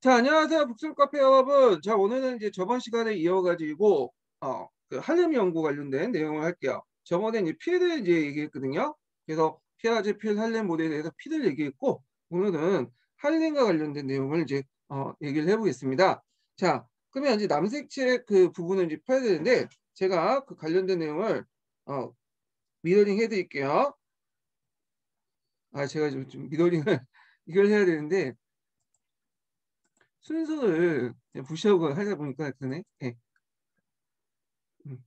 자, 안녕하세요. 북술 카페 여러분. 자, 오늘은 이제 저번 시간에 이어가지고, 그 한림 연구 관련된 내용을 할게요. 저번에 이제 필을 이제 얘기했거든요. 그래서 피아제 필 한림 모델에 대해서 필을 얘기했고, 오늘은 한림과 관련된 내용을 이제, 얘기를 해보겠습니다. 자, 그러면 이제 남색책 그 부분을 이제 펴야 되는데, 제가 그 관련된 내용을, 미러링 해드릴게요. 제가 좀 미러링을 이걸 해야 되는데, 순서를 그냥 무시하고 하다 보니까 그러네. 예. 음,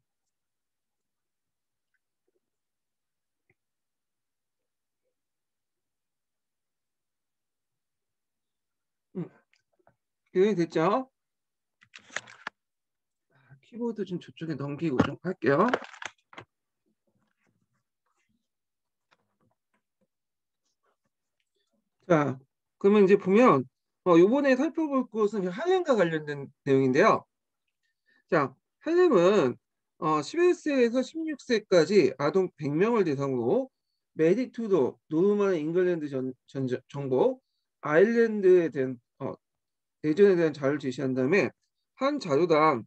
음. 교정이 됐죠? 키보드 좀 저쪽에 넘기고 좀 할게요. 자, 그러면 이제 보면 요번에 살펴볼 것은 한림과 관련된 내용인데요. 자, 한림은 11세에서 16세까지 아동 100명을 대상으로 메디투더, 노르만 잉글랜드 정복, 아일랜드에 대한 내전에 대한 자료를 제시한 다음에 한 자료당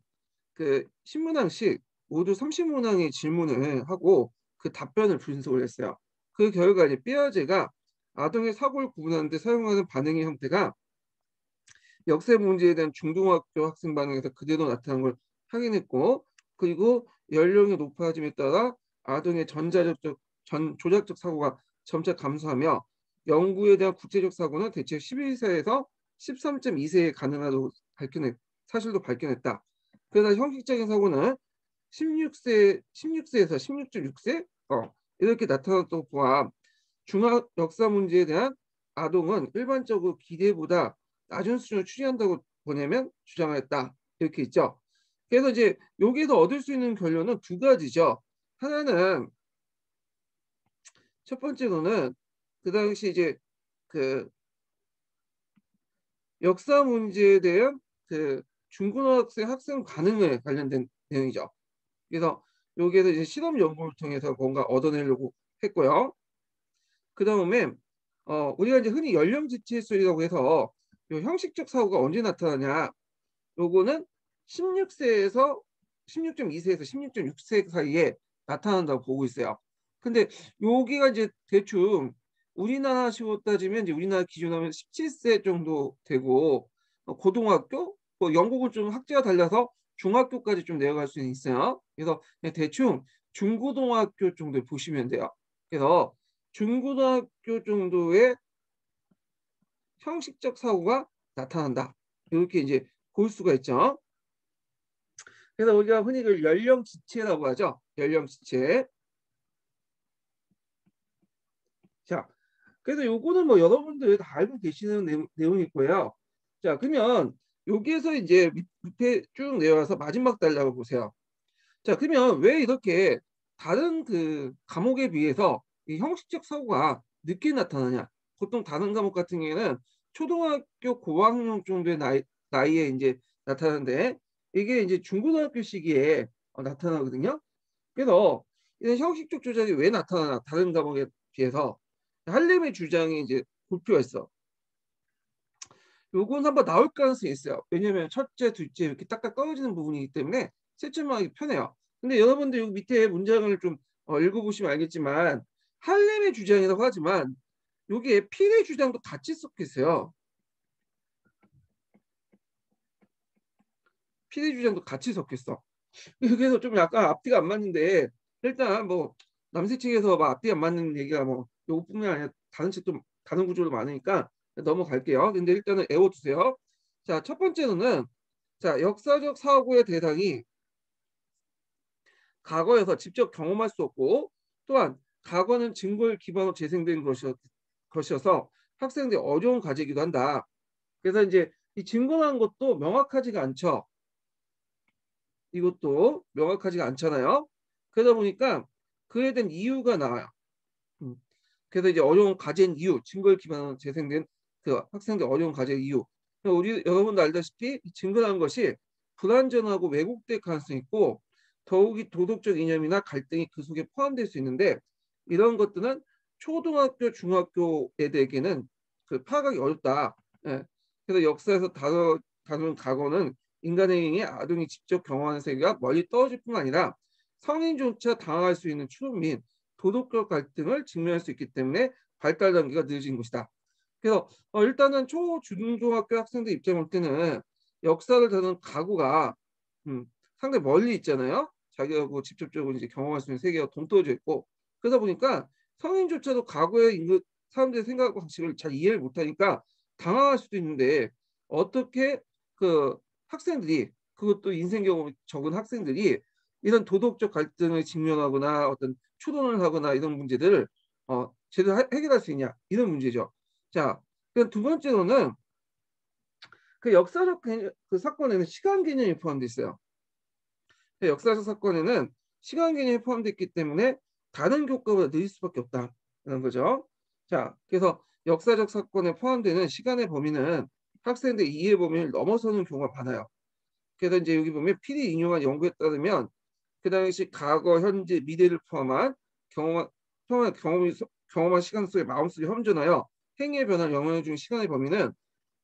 그 신문항씩 모두 30문항의 질문을 하고 그 답변을 분석을 했어요. 그 결과 이제 삐아제가 아동의 사고를 구분하는 데 사용하는 반응의 형태가 역세 문제에 대한 중등학교 학생 반응에서 그대로 나타난 걸 확인했고, 그리고 연령이 높아짐에 따라 아동의 조작적 사고가 점차 감소하며 연구에 대한 국제적 사고는 대체 11세에서 13.2세에 가능하다고 사실도 밝혀냈다. 그러나 형식적인 사고는 16세에서 16.6세 이렇게 나타났다고 보아 중학 역사 문제에 대한 아동은 일반적으로 기대보다 낮은 수준을 추리한다고 보내면 주장하였다. 이렇게 있죠. 그래서 이제 여기에서 얻을 수 있는 결론은 두 가지죠. 하나는 첫 번째로는 그 당시 이제 그 역사 문제에 대한 그 중고등학생 학생 반응에 관련된 내용이죠. 그래서 여기에서 이제 실험 연구를 통해서 뭔가 얻어내려고 했고요. 그 다음에 우리가 이제 흔히 연령 지체술이라고 해서 요 형식적 사고가 언제 나타나냐? 요거는 16세에서 16.2세에서 16.6세 사이에 나타난다고 보고 있어요. 근데 여기가 이제 대충 우리나라식으로 따지면 이제 우리나라 기준으로 하면 17세 정도 되고 고등학교 영국은 좀 학제가 달라서 중학교까지 좀 내려갈 수 있어요. 그래서 그냥 대충 중고등학교 정도 보시면 돼요. 그래서 중고등학교 정도의 형식적 사고가 나타난다. 이렇게 이제 볼 수가 있죠. 그래서 우리가 흔히 그 연령 지체라고 하죠. 연령 지체. 자, 그래서 요거는 뭐 여러분들 다 알고 계시는 내용일 거예요. 자, 그러면 여기에서 이제 밑에 쭉 내려와서 마지막 달락을 보세요. 자, 그러면 왜 이렇게 다른 그 과목에 비해서 이 형식적 사고가 늦게 나타나냐? 보통 다른 과목 같은 경우에는 초등학교 고학년 정도의 나이에 이제 나타나는데 이게 이제 중고등학교 시기에 나타나거든요. 그래서 이런 형식적 조작이 왜 나타나나 다른 과목에 비해서 할렘의 주장이 이제 굽혀있어. 요건 한번 나올 가능성이 있어요. 왜냐면 첫째, 둘째 이렇게 딱딱 떨어지는 부분이기 때문에 채점하기 편해요. 근데 여러분들 여기 밑에 문장을 좀 읽어보시면 알겠지만 할렘의 주장이라고 하지만 여기에 필의 주장도 같이 섞여 있어요. 필의 주장도 같이 섞여 있어. 그래서 좀 약간 앞뒤가 안 맞는데 일단 뭐 남색 측에서 막 앞뒤 안 맞는 얘기가 뭐 요것뿐만 아니라 다른 책도 다른 구조도 많으니까 넘어갈게요. 근데 일단은 애워두세요. 자, 첫 번째로는 자, 역사적 사고의 대상이 과거에서 직접 경험할 수 없고 또한 과거는 증거를 기반으로 재생된 것이어서 학생들이 어려운 과제이기도 한다. 그래서 이제 이 증거라는 것도 명확하지가 않죠. 이것도 명확하지가 않잖아요. 그러다 보니까 그에 대한 이유가 나와요. 음. 그래서 이제 어려운 과제인 이유, 증거를 기반으로 재생된 그 학생들 어려운 과제의 이유. 우리 여러분도 알다시피 증거라는 것이 불완전하고 왜곡될 가능성이 있고 더욱이 도덕적 이념이나 갈등이 그 속에 포함될 수 있는데 이런 것들은 초등학교, 중학교 애들에게는 그 파악하기 어렵다. 예. 그래서 역사에서 다룬 과거는 인간의 행위에 아동이 직접 경험하는 세계가 멀리 떨어질 뿐만 아니라 성인조차 당할 수 있는 추론 및 도덕적 갈등을 직면할 수 있기 때문에 발달 단계가 늦어진 것이다. 그래서 일단은 중고등학교 학생들 입장에 볼 때는 역사를 다루는 가구가 상당히 멀리 있잖아요. 자기가 뭐 직접적으로 이제 경험할 수 있는 세계가 동떨어져 있고, 그러다 보니까 성인조차도 과거의 사람들의 생각 방식을 잘 이해를 못하니까 당황할 수도 있는데, 어떻게 그 학생들이, 그것도 인생 경험이 적은 학생들이 이런 도덕적 갈등을 직면하거나 어떤 추론을 하거나 이런 문제들을 제대로 해결할 수 있냐, 이런 문제죠. 자, 두 번째로는 그 역사적 그 사건에는 시간 개념이 포함되어 있어요. 역사적 사건에는 시간 개념이 포함되어 있기 때문에 다른 교과보다 느릴 수밖에 없다는 거죠. 자, 그래서 역사적 사건에 포함되는 시간의 범위는 학생들의 이해 범위를 넘어서는 경우가 많아요. 그래서 이제 여기 보면 필히 인용한 연구에 따르면 그 당시 과거, 현재, 미래를 포함한 경험한 시간 속에 마음속에 현존하여 행위의 변화를 영향해 주는 시간의 범위는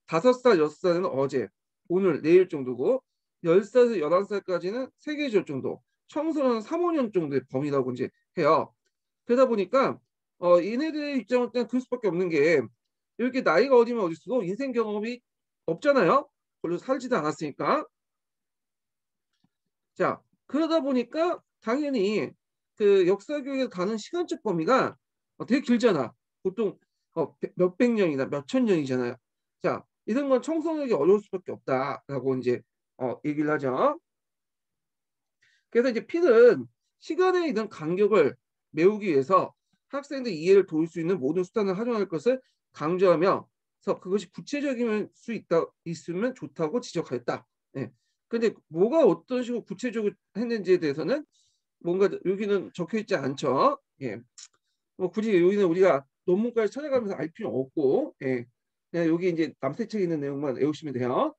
5살, 6살은 어제, 오늘, 내일 정도고 10살에서 11살까지는 세계적 정도, 청소년은 3, 5년 정도의 범위라고 이제 해요. 그러다 보니까 얘네들의 입장을 때는 그럴 수밖에 없는 게, 이렇게 나이가 어리면 어릴수록 인생 경험이 없잖아요. 별로 살지도 않았으니까. 자, 그러다 보니까 당연히 그 역사 교육에 가는 시간적 범위가 되게 길잖아. 보통 몇백 년이나 몇천 년이잖아요. 자, 이런 건 청소년에게 어려울 수밖에 없다라고 이제 얘기를 하죠. 그래서 이제 필은 시간의 이런 간격을 메우기 위해서 학생들 이해를 도울 수 있는 모든 수단을 활용할 것을 강조하며, 그것이 구체적일 수 있으면 좋다고 지적하였다. 예. 근데 뭐가 어떤 식으로 구체적으로 했는지에 대해서는 뭔가 여기는 적혀 있지 않죠. 예. 뭐 굳이 여기는 우리가 논문까지 찾아가면서 알 필요 없고, 예. 그냥 여기 이제 남색책에 있는 내용만 외우시면 돼요.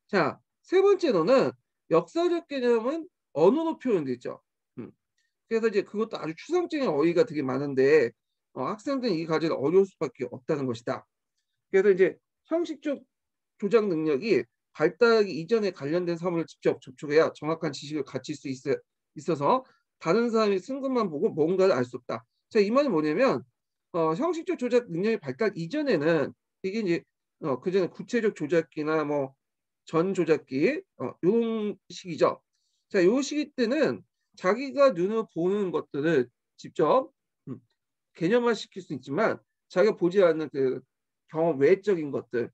자, 세 번째로는 역사적 개념은 언어로 표현돼 있죠. 그래서 이제 그것도 아주 추상적인 어휘가 되게 많은데 학생들은 이 과제를 어려울 수밖에 없다는 것이다. 그래서 이제 형식적 조작 능력이 발달하기 이전에 관련된 사물을 직접 접촉해야 정확한 지식을 갖출 수 있어서 다른 사람이 쓴 것만 보고 뭔가를 알 수 없다. 자, 이 말은 뭐냐면 형식적 조작 능력이 발달 이전에는 이게 이제 그전에 구체적 조작기나 뭐 전 조작기 요런 시기죠. 자, 요 시기 때는 자기가 눈으로 보는 것들을 직접 개념화 시킬 수 있지만 자기가 보지 않는 그 경험 외적인 것들은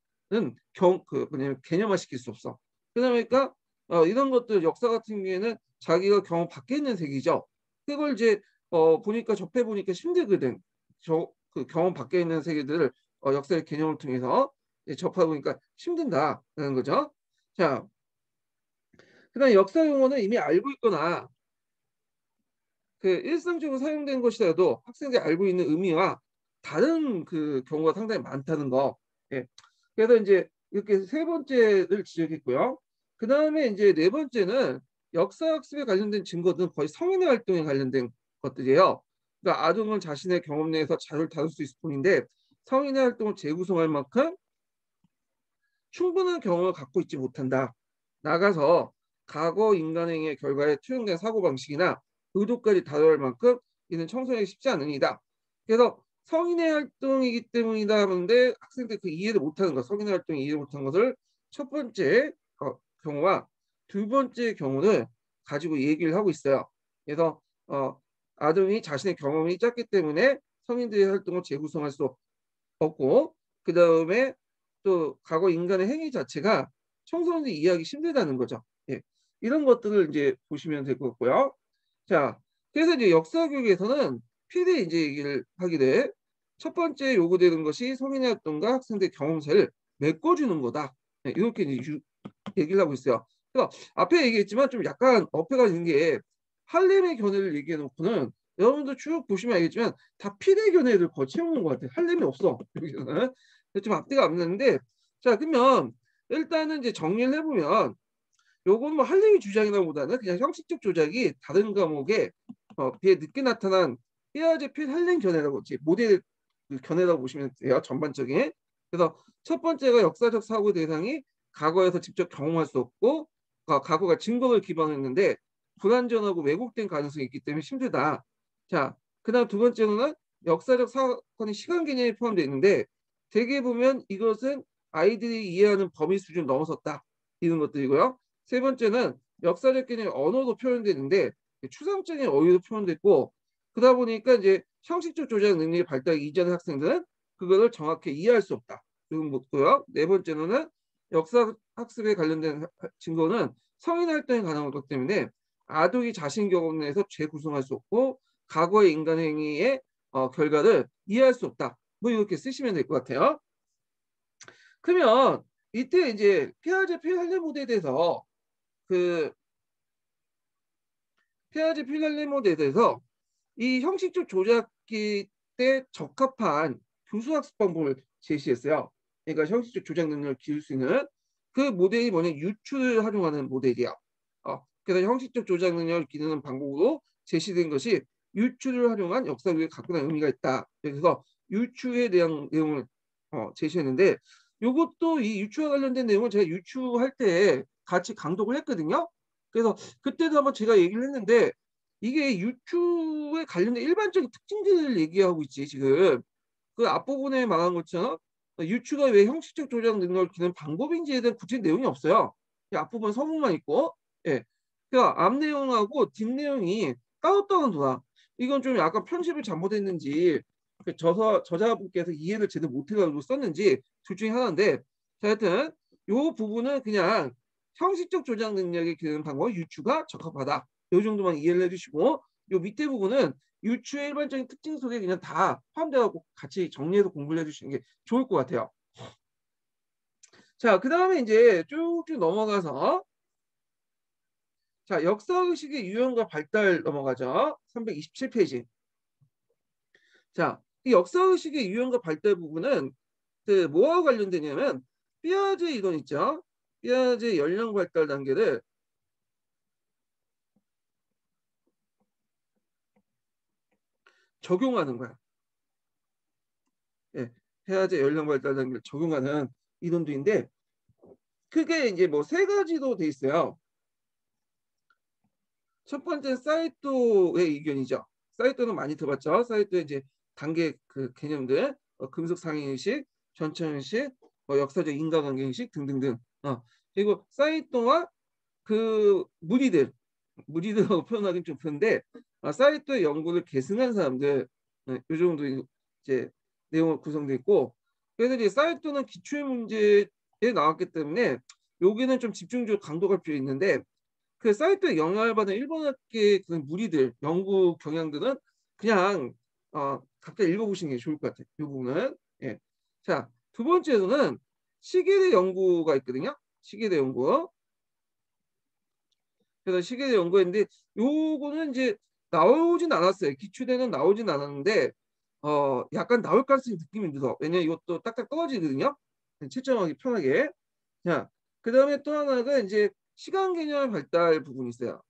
뭐냐면 개념화 시킬 수 없어. 그러니까 이런 것들 역사 같은 경우에는 자기가 경험 밖에 있는 세계죠. 그걸 이제 보니까 접해 보니까 힘들거든. 그 경험 밖에 있는 세계들을 역사의 개념을 통해서 접하 보니까 힘든다라는 거죠. 자, 그다음 역사 용어는 이미 알고 있거나 그 일상적으로 사용된 것이라도 학생들이 알고 있는 의미와 다른 그 경우가 상당히 많다는 거. 예. 그래서 이제 이렇게 세 번째를 지적했고요. 그 다음에 이제 네 번째는 역사학습에 관련된 증거들은 거의 성인의 활동에 관련된 것들이에요. 그러니까 아동은 자신의 경험 내에서 자료를 다룰 수 있을 뿐인데 성인의 활동을 재구성할 만큼 충분한 경험을 갖고 있지 못한다. 나가서 과거 인간행위의 결과에 투영된 사고방식이나 의도까지 다뤄할 만큼 이는 청소년이 쉽지 않으니다. 그래서 성인의 활동이기 때문이다 하는데 학생들이 그 이해를 못하는 것, 성인의 활동이 이해 못하는 것을 첫 번째 경우와 두 번째 경우를 가지고 얘기를 하고 있어요. 그래서 아동이 자신의 경험이 짧기 때문에 성인들의 활동을 재구성할 수 없고, 그 다음에 또 과거 인간의 행위 자체가 청소년들이 이해하기 힘들다는 거죠. 예. 이런 것들을 이제 보시면 될 것 같고요. 자, 그래서 이제 역사 교육에서는 필히 이제 얘기를 하게 돼. 첫 번째 요구되는 것이 성인의 활동과 학생들의 경험사를 메꿔주는 거다. 네, 이렇게 이제 얘기를 하고 있어요. 그래서 앞에 얘기했지만 좀 약간 어폐가 있는 게 할렘의 견해를 얘기해 놓고는 여러분들 쭉 보시면 알겠지만 다 필의 견해를 거쳐오는 것 같아요. 할렘이 없어. 여기서는. 좀 앞뒤가 안 나는데, 자, 그러면 일단은 이제 정리를 해보면 요건 뭐 할렘이 주장이라보다는 그냥 형식적 조작이 다른 과목에 비해 늦게 나타난 삐아제 필 할렘 견해라고 모델 그 견해라고 보시면 돼요. 전반적인. 그래서 첫 번째가 역사적 사고 대상이 과거에서 직접 경험할 수 없고 과거가 증거를 기반했는데 불완전하고 왜곡된 가능성이 있기 때문에 힘들다. 자, 그다음 두 번째로는 역사적 사건이 시간 개념에 포함되어 있는데 대개 보면 이것은 아이들이 이해하는 범위 수준을 넘어섰다. 이런 것들이고요. 세 번째는 역사적 개념이 언어로 표현되는데 추상적인 어휘로 표현됐고 그러다 보니까 이제 형식적 조작 능력이 발달하기 이전의 학생들은 그거를 정확히 이해할 수 없다. 이건 묻고요. 네 번째로는 역사 학습에 관련된 증거는 성인 활동이 가능한 것 때문에 아동이 자신 경험 내에서 재구성할 수 없고 과거의 인간 행위의 결과를 이해할 수 없다. 뭐 이렇게 쓰시면 될 것 같아요. 그러면 이때 이제 피아제 필랄레 모델에 대해서 그 피아제 필랄레 모델에 대해서 이 형식적 조작기 때 적합한 교수학습 방법을 제시했어요. 그러니까 형식적 조작 능력을 기울 수 있는 그 모델이 뭐냐 유추를 활용하는 모델이야. 그래서 형식적 조작 능력을 기르는 방법으로 제시된 것이 유추를 활용한 역사 교육에 갖고 있는 의미가 있다. 그래서 유추에 대한 내용을 제시했는데 이것도 이 유추와 관련된 내용을 제가 유추할 때 같이 강독을 했거든요. 그래서 그때도 한번 제가 얘기를 했는데 이게 유추에 관련된 일반적인 특징들을 얘기하고 있지 지금. 그 앞부분에 말한 것처럼 유추가 왜 형식적 조작 능력을 기르는 방법인지에 대한 구체적인 내용이 없어요. 이 앞부분 서문만 있고, 예. 그러니까 앞 내용하고 뒷 내용이 따로따로 돌아. 이건 좀 약간 편집을 잘못했는지 그 저자분께서 이해를 제대로 못해가지고 썼는지 둘 중에 하나인데, 자, 하여튼 이 부분은 그냥 형식적 조작 능력이 기르는 방법 유추가 적합하다. 이 정도만 이해를 해주시고, 이 밑에 부분은 유추의 일반적인 특징 속에 그냥 다 포함되어 같이 정리해서 공부를 해주시는 게 좋을 것 같아요. 자, 그 다음에 이제 쭉쭉 넘어가서 자, 역사의식의 유형과 발달 넘어가죠. 327페이지. 자, 이 역사의식의 유형과 발달 부분은 그 뭐와 관련되냐면 피아제 이론 있죠. 피아제 연령 발달 단계를 적용하는 거야. 예, 피아제 연령 발달 단계를 적용하는 이론도인데 크게 이제 뭐 세 가지로 돼 있어요. 첫 번째는 사이토의 의견이죠. 사이토는 많이 들어봤죠. 사이토의 이제 단계 그 개념들, 금속 상행의식, 전천의식, 역사적 인과관계의식 등등등. 그리고 사이토와 그 무리들하고 표현하기는 좀 그런데 사이토의 연구를 계승한 사람들, 이 정도 이제 내용으로 구성되어 있고, 그래서 이제 사이토는 기출 문제에 나왔기 때문에 여기는 좀 집중적으로 강조할 필요 있는데 그 사이트에 영향을 받은 일본학계 그 무리들 연구 경향들은 그냥 각자 읽어보시는 게 좋을 것 같아요. 이 부분은. 예. 자, 두 번째로는 시계대 연구가 있거든요. 시계대 연구. 그래서 시계대 연구했는데 요거는 이제 나오진 않았어요. 기출에는 나오진 않았는데 약간 나올 가능성이 느낌이 들어. 왜냐면 이것도 딱딱 떨어지거든요. 채점하기 편하게. 자, 그 다음에 또 하나가 이제 시간 개념 발달 부분이 있어요.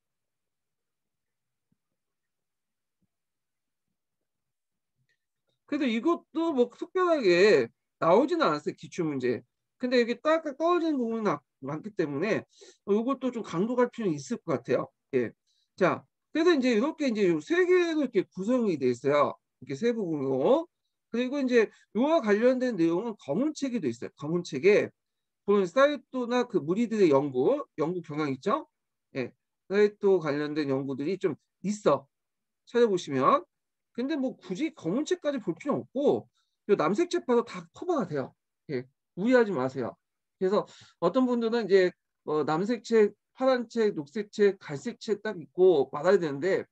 그래도 이것도 뭐 특별하게 나오지는 않았어요. 기출문제. 근데 이게 딱딱 떨어지는 부분이 많기 때문에 이것도 좀 강조할 필요는 있을 것 같아요. 예. 자, 그래서 이제 이렇게 이제 세 개로 이렇게 구성이 돼 있어요. 이렇게 세 부분으로. 그리고 이제 이와 관련된 내용은 검은책에도 있어요. 검은책에 보면 사이토나 그 무리들의 연구 경향 있죠? 예. 사이토 관련된 연구들이 좀 있어. 찾아보시면. 근데 뭐 굳이 검은 책까지 볼 필요 없고 요 남색 책 봐도 다 커버가 돼요. 예, 무리하지 마세요. 그래서 어떤 분들은 이제 남색 책, 파란 책, 녹색 책, 갈색 책 딱 있고 말아야 되는데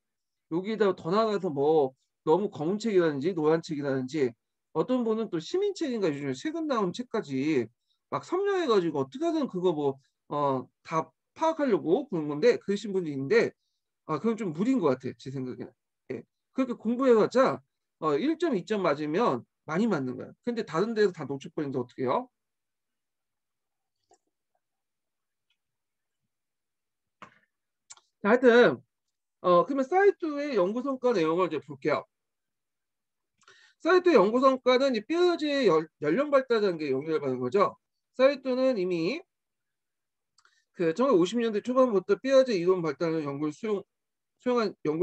여기다 더 나가서 뭐 너무 검은 책이라든지 노란 책이라든지 어떤 분은 또 시민책인가 요즘에 최근 나온 책까지 막 섭렵해가지고 어떻게든 그거 뭐 다 파악하려고 그런 건데 그러신 분이 있는데 그건 좀 무리인 것 같아요. 제 생각에는. 예. 그렇게 공부해봤자 1점, 2점 맞으면 많이 맞는 거야. 근데 다른 데서 다 놓쳐버리는데 어떻게 해요? 하여튼 그러면 사이트의 연구 성과 내용을 이제 볼게요. 사이토 연구 성과는 이 뼈지의 연령 발달 단계에 영향을 받는 거죠. 사이토는 이미 그 1950년대 초반부터 뼈지 이론 발달을 연구를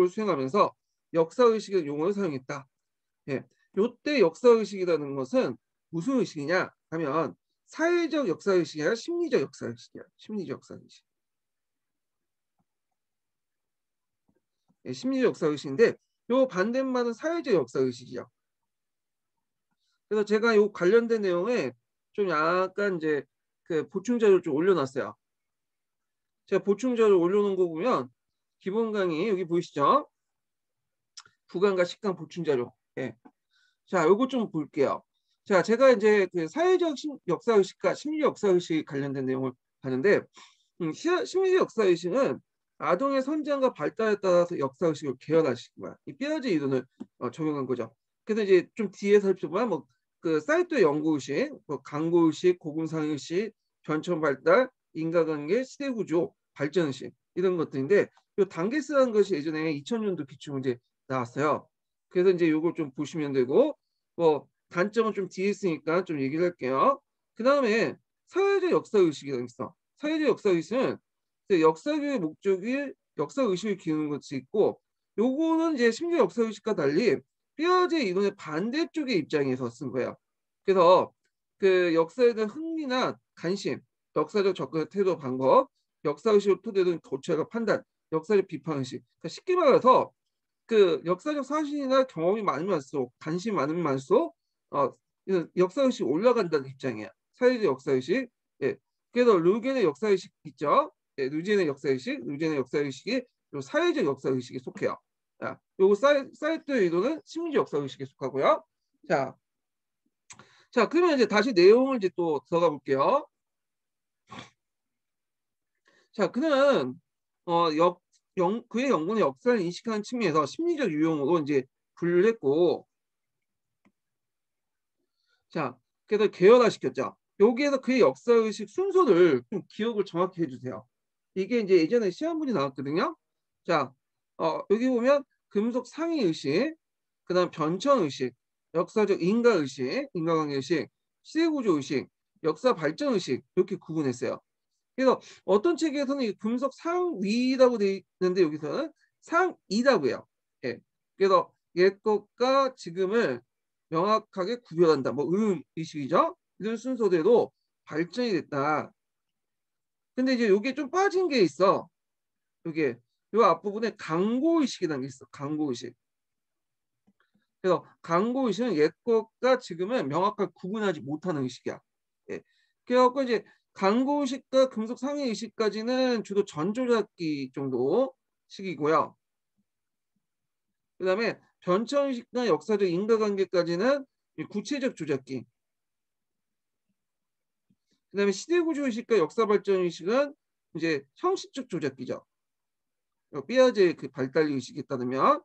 수행하면서 역사 의식의 용어를 사용했다. 예. 요때 역사 의식이라는 것은 무슨 의식이냐 하면 사회적 역사 의식이 아니라 심리적 역사 의식이야. 심리적 역사 의식. 예, 심리적 역사 의식인데 요 반대말은 사회적 역사 의식이죠. 그래서 제가 요 관련된 내용에 좀 약간 이제 그 보충 자료를 좀 올려놨어요. 제가 보충 자료 올려놓은 거 보면 기본 강의 여기 보이시죠? 구강과 식강 보충 자료. 예. 자, 요거 좀 볼게요. 자, 제가 이제 그 사회적 역사 의식과 심리 역사 의식 관련된 내용을 하는데 심리 역사 의식은 아동의 성장과 발달에 따라서 역사 의식을 개연화시킨 거야. 이 삐아제 이론을 적용한 거죠. 그래서 이제 좀 뒤에 살펴보면 뭐 그 사이토 연구 의식, 뭐 강구 의식, 고군상 의식, 변천 발달, 인과관계, 시대 구조, 발전 의식 이런 것들인데 이 단계스라는 것이 예전에 2000년도 기출 문제 나왔어요. 그래서 이제 요걸 좀 보시면 되고 뭐 단점은 좀 뒤에 있으니까 좀 얘기를 할게요. 그 다음에 사회적 역사 의식이라는 게 있어. 사회적 역사 의식은 역사교의 목적이 역사 의식을 기르는 것이 있고 요거는 이제 심리 역사 의식과 달리 삐아제 이론의 반대쪽의 입장에서 쓴 거예요. 그래서 그 역사에 대한 흥미나 관심, 역사적 접근 태도 방법, 역사 의식을 토대로 교체와 판단, 역사적 비판 의식. 그러니까 쉽게 말해서 그 역사적 사실이나 경험이 많으면 많을수록 관심이 많으면 많을수록 역사 의식이 올라간다는 입장이야. 사회적 역사 의식. 예. 그래서 루겐의 역사 의식 있죠. 예, 누진의 역사 의식, 누진의 역사 의식이 사회적 역사 의식에 속해요. 자, 요거 사이토 이론은 심리적 역사 의식에 속하고요. 자, 그러면 이제 다시 내용을 이제 또 들어가 볼게요. 자, 그는 그의 연구는 역사를 인식하는 측면에서 심리적 유형으로 이제 분류를 했고, 자, 그래서 계열화시켰죠. 여기에서 그의 역사의식 순서를 좀 기억을 정확히 해주세요. 이게 이제 예전에 시험 문제 나왔거든요. 자, 여기 보면 금속 상위의식, 그 다음 변천의식, 역사적 인가의식, 인과관계의식, 시대구조의식, 역사 발전의식 이렇게 구분했어요. 그래서 어떤 책에서는 이 금속 상위라고 되어 있는데 여기서는 상이라고 해요. 예. 그래서 옛 것과 지금을 명확하게 구별한다. 뭐 의식이죠. 이런 순서대로 발전이 됐다. 근데 이제 이게 좀 빠진 게 있어. 이게 요 앞부분에 강고의식이라는 게 있어. 강고의식. 그래서 강고의식은 옛 것과 지금은 명확하게 구분하지 못하는 의식이야. 예. 그래갖고 이제 강고의식과 금속 상해 의식까지는 주로 전조작기 정도 식이고요. 그 다음에 변천의식과 역사적 인과관계까지는 구체적 조작기. 그 다음에 시대구조의식과 역사발전의식은 이제 형식적 조작기죠. 삐아제의 그 발달의식에 따르면.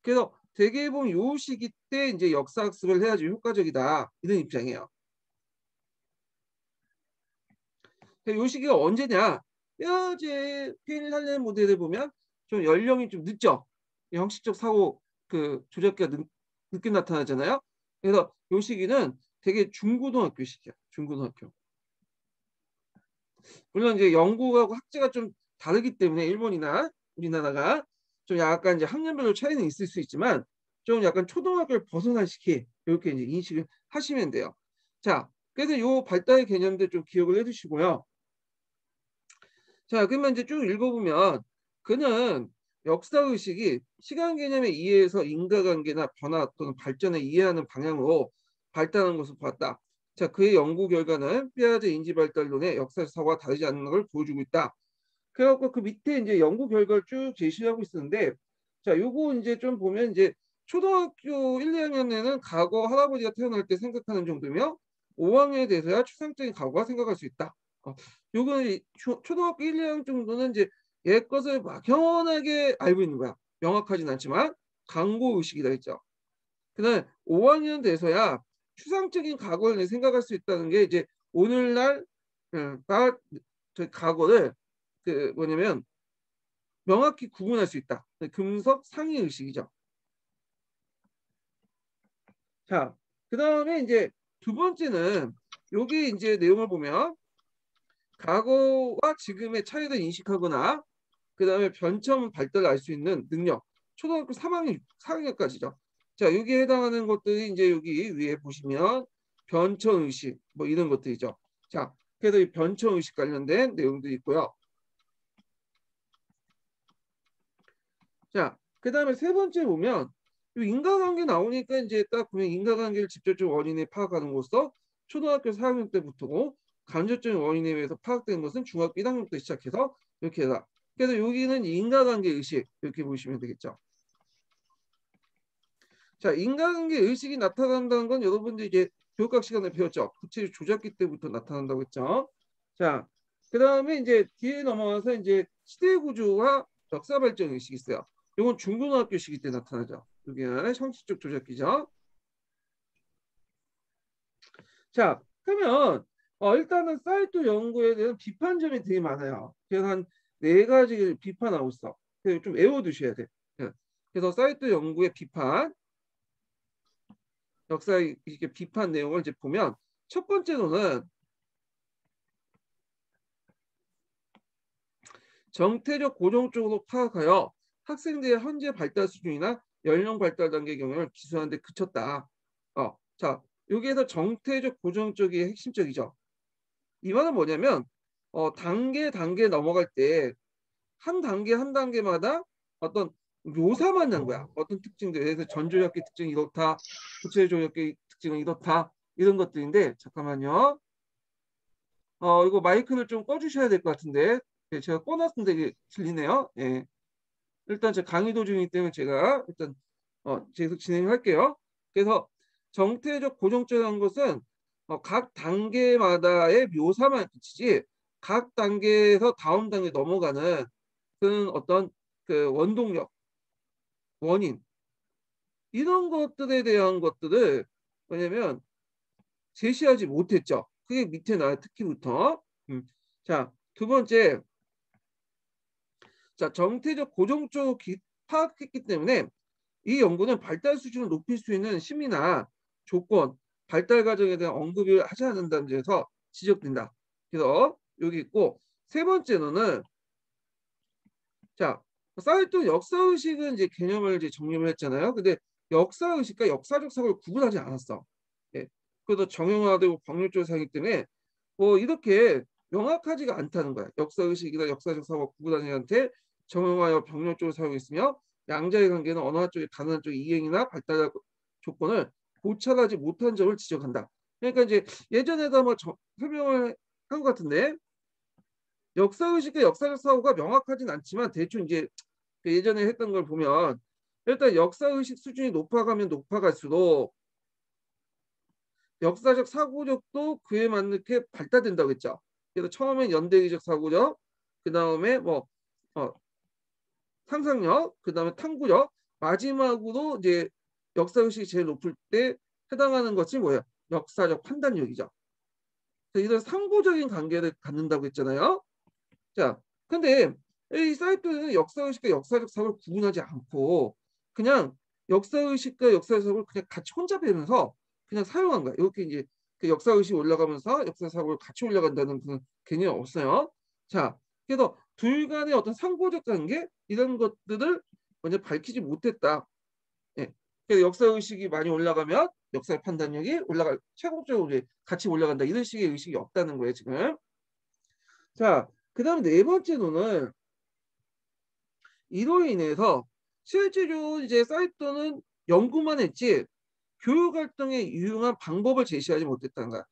그래서 대개 보면 요 시기 때 이제 역사학습을 해야지 효과적이다. 이런 입장이에요. 요 시기가 언제냐? 뼈제 페인 할렌 모델을 보면 좀 연령이 좀 늦죠. 형식적 사고 그 조작기가 늦게 나타나잖아요. 그래서 요 시기는 되게 중고등학교 시기야. 중고등학교. 물론 이제 영국하고 학제가 좀 다르기 때문에 일본이나 우리나라가 좀 약간 이제 학년별로 차이는 있을 수 있지만 좀 약간 초등학교를 벗어난 시기 이렇게 이제 인식을 하시면 돼요. 자, 그래서 요 발달 개념들 좀 기억을 해두시고요. 자, 그러면 이제 쭉 읽어보면 그는 역사의식이 시간 개념의 이해에서 인과관계나 변화 또는 발전을 이해하는 방향으로 발달하는 것을 봤다. 자, 그의 연구 결과는 삐아제 인지발달론의 역사적 사고와 다르지 않는 걸 보여주고 있다. 그래갖고 그 밑에 이제 연구 결과를 쭉 제시하고 있었는데, 자, 요거 이제 좀 보면 이제 초등학교 1, 2학년에는 과거 할아버지가 태어날 때 생각하는 정도며 5학년에 대해서야 추상적인 과거가 생각할 수 있다. 요거는 초등학교 1, 2학년 정도는 이제 옛 것을 막연하게 알고 있는 거야. 명확하진 않지만 강고 의식이다 했죠. 그다음에 5학년 돼서야 추상적인 과거를 생각할 수 있다는 게 이제 오늘날 과거를 그 뭐냐면 명확히 구분할 수 있다. 금속 상위 의식이죠. 자, 그다음에 이제 두 번째는 여기 이제 내용을 보면 과거와 지금의 차이를 인식하거나 그다음에 변천 발달을 알 수 있는 능력. 초등학교 3학년, 4학년까지죠. 자, 여기에 해당하는 것들이 이제 여기 위에 보시면 변천 의식 뭐 이런 것들이죠. 자, 그래서 이 변천 의식 관련된 내용도 있고요. 자, 그다음에 세 번째 보면 이 인과관계 나오니까 이제 딱 보면 인과관계를 직접적 원인에 파악하는 것으로 초등학교 4학년 때부터고 간접적인 원인에 의해서 파악된 것은 중학교 1학년 때 시작해서 이렇게 해서 그래서 여기는 인과관계 의식 이렇게 보시면 되겠죠. 자, 인과관계 의식이 나타난다는 건 여러분들 이제 교육학 시간에 배웠죠. 구체적 조작기 때부터 나타난다고 했죠. 자, 그다음에 이제 뒤에 넘어가서 이제 시대 구조와 역사 발전 의식이 있어요. 이건 중고등학교 시기 때 나타나죠. 여기는 형식적 조작기죠. 자, 그러면 일단은 사이토 연구에 대한 비판점이 되게 많아요. 그래서 한 네 가지 비판하고 있어. 그래서 좀 외워두셔야 돼. 예. 그래서 사이토 연구의 비판, 역사 이렇게 비판 내용을 이제 보면 첫 번째로는 정태적 고정적으로 파악하여 학생들의 현재 발달 수준이나 연령 발달 단계 경험을 기술하는 데 그쳤다. 자, 여기에서 정태적 고정적이 핵심적이죠. 이 말은 뭐냐면 단계 넘어갈 때 한 단계 한 단계마다 어떤 묘사만 한 거야. 어떤 특징들. 그래서 전조역기 특징이 이렇다. 구체조역기 특징은 이렇다. 이런 것들인데 잠깐만요. 이거 마이크를 좀 꺼주셔야 될 것 같은데. 예, 제가 꺼놨는데 이게 들리네요. 예. 일단 제 강의 도중이기 때문에 제가 일단 계속 진행할게요. 그래서 정태적 고정적인 것은 각 단계마다의 묘사만 그치지 각 단계에서 다음 단계 넘어가는 그런 어떤 그 원동력, 원인 이런 것들에 대한 것들을 뭐냐면 제시하지 못했죠. 그게 밑에 나와요. 특히부터. 자, 두 번째, 자 정태적 고정적 파악했기 때문에 이 연구는 발달 수준을 높일 수 있는 심리나 조건, 발달 과정에 대한 언급을 하지 않는다는 점에서 지적된다. 그래서 여기 있고 세 번째로는 자 사이토 역사의식은 이제 개념을 이제 정립을 했잖아요. 근데 역사의식과 역사적 사고를 구분하지 않았어. 예. 그래서 정형화되고 법률적 사이기 때문에 이렇게 명확하지가 않다는 거야. 역사의식이나 역사적 사고가 구분하지 않되 정형화와 병렬적으로 사용하고 있으며 양자의 관계는 어느 한쪽이 다른 한쪽의 이행이나 발달 조건을 고찰하지 못한 점을 지적한다. 그러니까 이제 예전에도 한번 설명을 한 것 같은데 역사의식과 역사적 사고가 명확하진 않지만 대충 이제 그 예전에 했던 걸 보면 일단 역사의식 수준이 높아가면 높아갈수록 역사적 사고력도 그에 맞게 발달된다고 했죠. 그래서 처음엔 연대기적 사고력, 그 다음에 상상력, 그 다음에 탐구력, 마지막으로 이제 역사의식이 제일 높을 때 해당하는 것이 뭐예요? 역사적 판단력이죠. 이런 상호적인 관계를 갖는다고 했잖아요. 자, 근데 이 사이트는 역사의식과 역사적 사고를 구분하지 않고 그냥 역사의식과 역사적 사고를 그냥 같이 혼잡하면서 그냥 사용한 거야. 이렇게 이제 그 역사의식이 올라가면서 역사사고를 같이 올라간다는 그런 개념이 없어요. 자, 그래서 둘 간의 어떤 상호적 관계 이런 것들을 먼저 밝히지 못했다. 예. 그래서 역사의식이 많이 올라가면 역사 판단력이 올라갈 최고적으로 같이 올라간다. 이런 식의 의식이 없다는 거예요, 지금. 자, 그 다음 네 번째로는 이로 인해서 실제로 이제 사이토는 연구만 했지 교육 활동에 유용한 방법을 제시하지 못했다는 거야.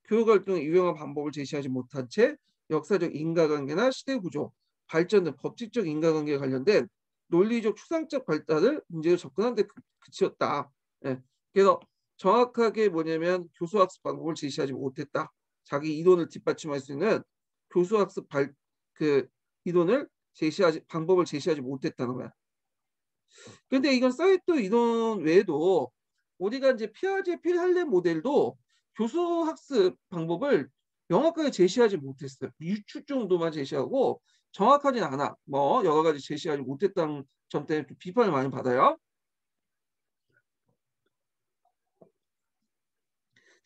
교육 활동에 유용한 방법을 제시하지 못한 채 역사적 인과관계나 시대 구조, 발전 등 법칙적 인과관계에 관련된 논리적 추상적 발달을 문제를 접근하는 데 그치었다. 예. 그래서 정확하게 뭐냐면 교수학습 방법을 제시하지 못했다. 자기 이론을 뒷받침할 수 있는 교수학습 그 이론을 방법을 제시하지 못했다는 거야. 근데 이건 사이토 이론 외에도 우리가 이제 피아제 필할렘 모델도 교수 학습 방법을 명확하게 제시하지 못했어요. 유추 정도만 제시하고 정확하진 않아. 뭐 여러 가지 제시하지 못했다는 점 때문에 비판을 많이 받아요.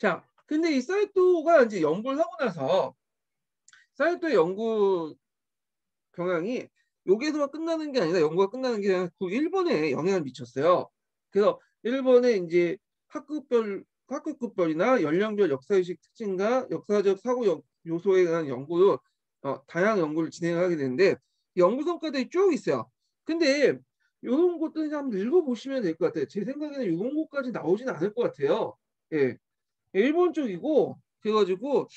자, 근데 이 사이토가 이제 연구를 하고 나서 사이토의 연구 경향이 여기에서만 끝나는 게 아니라 연구가 끝나는 게 아니라 그 일본에 영향을 미쳤어요. 그래서 일본의 이제 학급별이나 연령별 역사의식 특징과 역사적 사고 요소에 대한 연구도 다양한 연구를 진행하게 되는데 연구 성과들이 쭉 있어요. 근데 이런 것들은 한번 읽어보시면 될 것 같아요. 제 생각에는 이런 것까지 나오진 않을 것 같아요. 예, 일본 쪽이고 그래가지고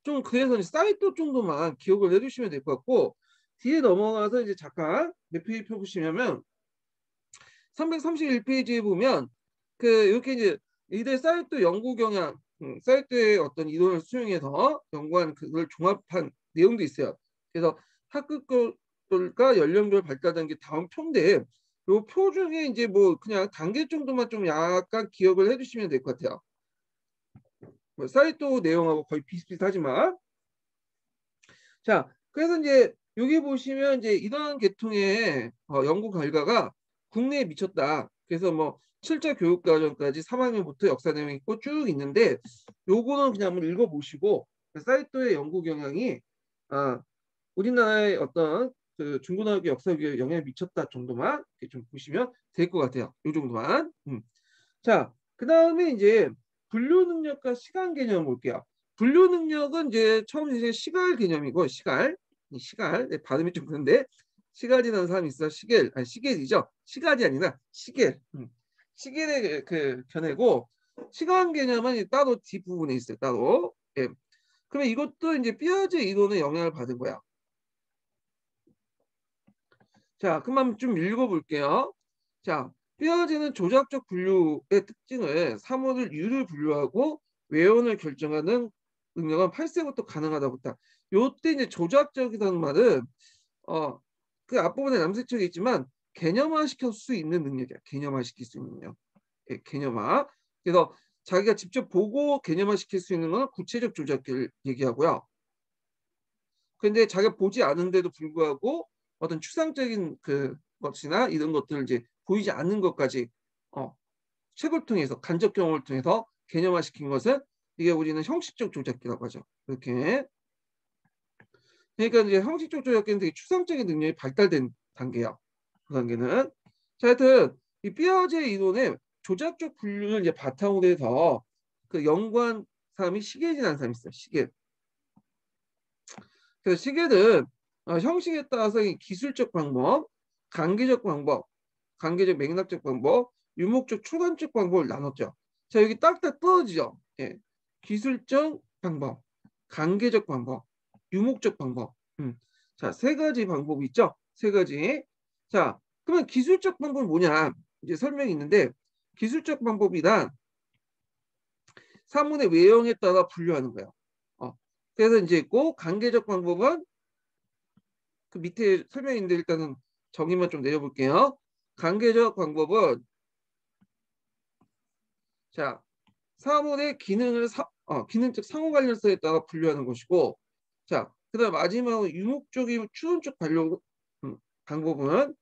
좀 그래서 사이트 정도만 기억을 해주시면 될 것 같고 뒤에 넘어가서 이제 잠깐 몇 페이지 펴보시면 331페이지에 보면 그 이렇게 이제 이들 사이트 연구 경향 사이트의 어떤 이론을 수용해서 연구한 그걸 종합한 내용도 있어요. 그래서 학급별과 연령별 발달 단계 다음 표인데 요 표 중에 이제 뭐 그냥 단계 정도만 좀 약간 기억을 해주시면 될 것 같아요. 뭐 사이트 내용하고 거의 비슷비슷하지만 자 그래서 이제 여기 보시면 이제 이러한 계통의 연구 결과가 국내에 미쳤다. 그래서 뭐 7차 교육과정까지 3학년부터 역사 내용이 있고 쭉 있는데 요거는 그냥 한번 읽어보시고 사이토의 연구 경향이 우리나라의 어떤 그 중고등학교 역사 교육에 영향을 미쳤다 정도만 이렇게 좀 보시면 될 것 같아요. 요 정도만. 자, 그 다음에 이제 분류 능력과 시간 개념 볼게요. 분류 능력은 이제 처음 이제 시갈 개념이고 시갈 네, 발음이 좀 그런데 시갈이라는 사람이 있어. 시겔이죠. 시갈이 아니라 시겔. 시겔의 그 견해고 시간 개념은 따로 뒷부분에 있어요. 따로. 예. 그러면 이것도 이제 피아제 이론의 영향을 받은 거야. 자, 그럼 좀 읽어볼게요. 자, 피아제는 조작적 분류의 특징을 사물을 유를 분류하고 외연을 결정하는 능력은 8세부터 가능하다고 했다. 요때 이제 조작적이라는 말은 그 앞부분에 남색적이 있지만 개념화 시킬 수 있는 능력이야. 개념화 시킬 수 있는 능력. 예, 개념화. 그래서 자기가 직접 보고 개념화 시킬 수 있는 건 구체적 조작을 얘기하고요. 근데 자기가 보지 않은데도 불구하고 어떤 추상적인 그 것이나 이런 것들을 이제 보이지 않는 것까지 책을 통해서 간접 경험을 통해서 개념화시킨 것은 이게 우리는 형식적 조작기라고 하죠. 이렇게. 그러니까 이제 형식적 조작기는 되게 추상적인 능력이 발달된 단계야. 그 단계는. 자, 하여튼 이 피아제 이론의 조작적 분류를 이제 바탕으로 해서 그 연구한 사람이 시겔이라는 사람이 있어요. 시겔. 그래서 시계는 형식에 따라서 기술적 방법, 관계적 방법, 관계적 맥락적 방법, 유목적 추론적 방법을 나눴죠. 자, 여기 딱딱 떨어지죠. 예. 기술적 방법, 관계적 방법, 유목적 방법. 자, 세 가지 방법이 있죠. 세 가지. 자, 그러면 기술적 방법은 뭐냐? 이제 설명이 있는데 기술적 방법이란 사문의 외형에 따라 분류하는 거예요. 그래서 이제 있고 관계적 방법은 그 밑에 설명인데 일단은 정의만 좀 내려볼게요. 관계적 방법은 자 사물의 기능을 기능적 상호 관련성에 따라 분류하는 것이고 자 그다음 마지막으로 유목적인 추론적 반려 방법은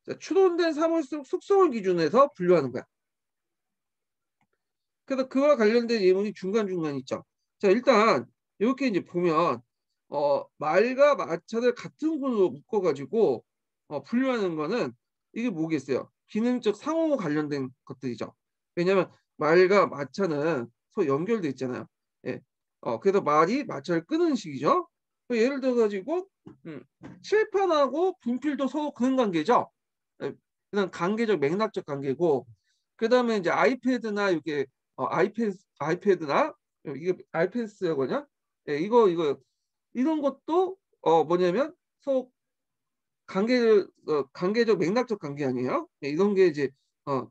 자, 추론된 사물 속 속성을 기준해서 분류하는 거야. 그래서 그와 관련된 예문이 중간중간 있죠. 자 일단 이렇게 이제 보면 말과 마차를 같은 군으로 묶어가지고 분류하는 거는 이게 뭐겠어요? 기능적 상호 관련된 것들이죠. 왜냐하면 말과 마차는 서로 연결돼 있잖아요. 예. 그래서 말이 마차를 끄는 식이죠. 예를 들어 가지고 칠판하고 분필도 서로 그런 관계죠. 예. 그다음 관계적 맥락적 관계고 그다음에 이제 아이패드나 이렇게 아이패드나 이게 아이패드라고 하냐? 예, 이거 이런 것도 뭐냐면 서로 관계적 맥락적 관계 아니에요? 네, 이런 게 이제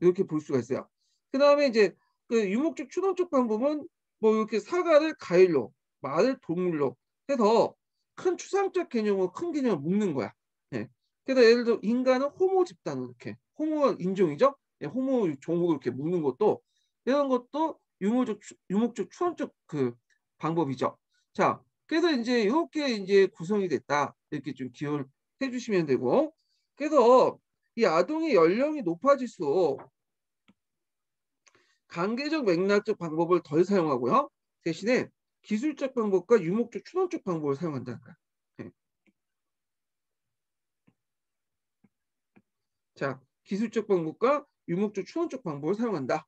이렇게 볼 수가 있어요. 그 다음에 이제 그 유목적 추론적 방법은 뭐 이렇게 사과를 가일로 말을 동물로 해서 큰 추상적 개념으로 큰 개념을 묶는 거야. 예. 그래서 예를 들어 인간은 호모 집단 이렇게 호모 인종이죠? 예, 호모 종으로 이렇게 묶는 것도 이런 것도 유목적 추론적 그 방법이죠. 자, 그래서 이제 이렇게 이제 구성이 됐다 이렇게 좀 기억을 해주시면 되고 그래서 이 아동의 연령이 높아질수록 관계적 맥락적 방법을 덜 사용하고요. 대신에 기술적 방법과 유목적 추론적 방법을 사용한다는 거야. 네. 자, 기술적 방법과 유목적 추론적 방법을 사용한다.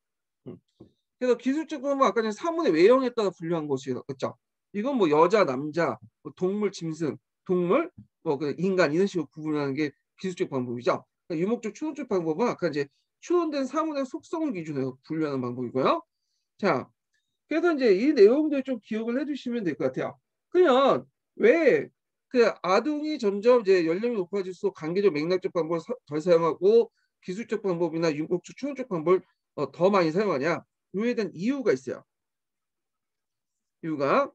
그래서 기술적 방법은 아까 전에 사문의 외형에 따라 분류한 것이죠. 그렇죠? 이건 뭐 여자, 남자, 뭐 동물, 짐승, 동물, 뭐 그 인간 이런 식으로 구분하는 게 기술적 방법이죠. 그러니까 유목적 추론적 방법은 아까 이제 추론된 사문의 속성을 기준으로 분류하는 방법이고요. 자, 그래서 이제 이 내용들 좀 기억을 해주시면 될 것 같아요. 그냥 왜 그 아동이 점점 이제 연령이 높아질수록 관계적 맥락적 방법을 덜 사용하고 기술적 방법이나 유목적 추론적 방법을 더 많이 사용하냐? 이에 대한 이유가 있어요. 이유가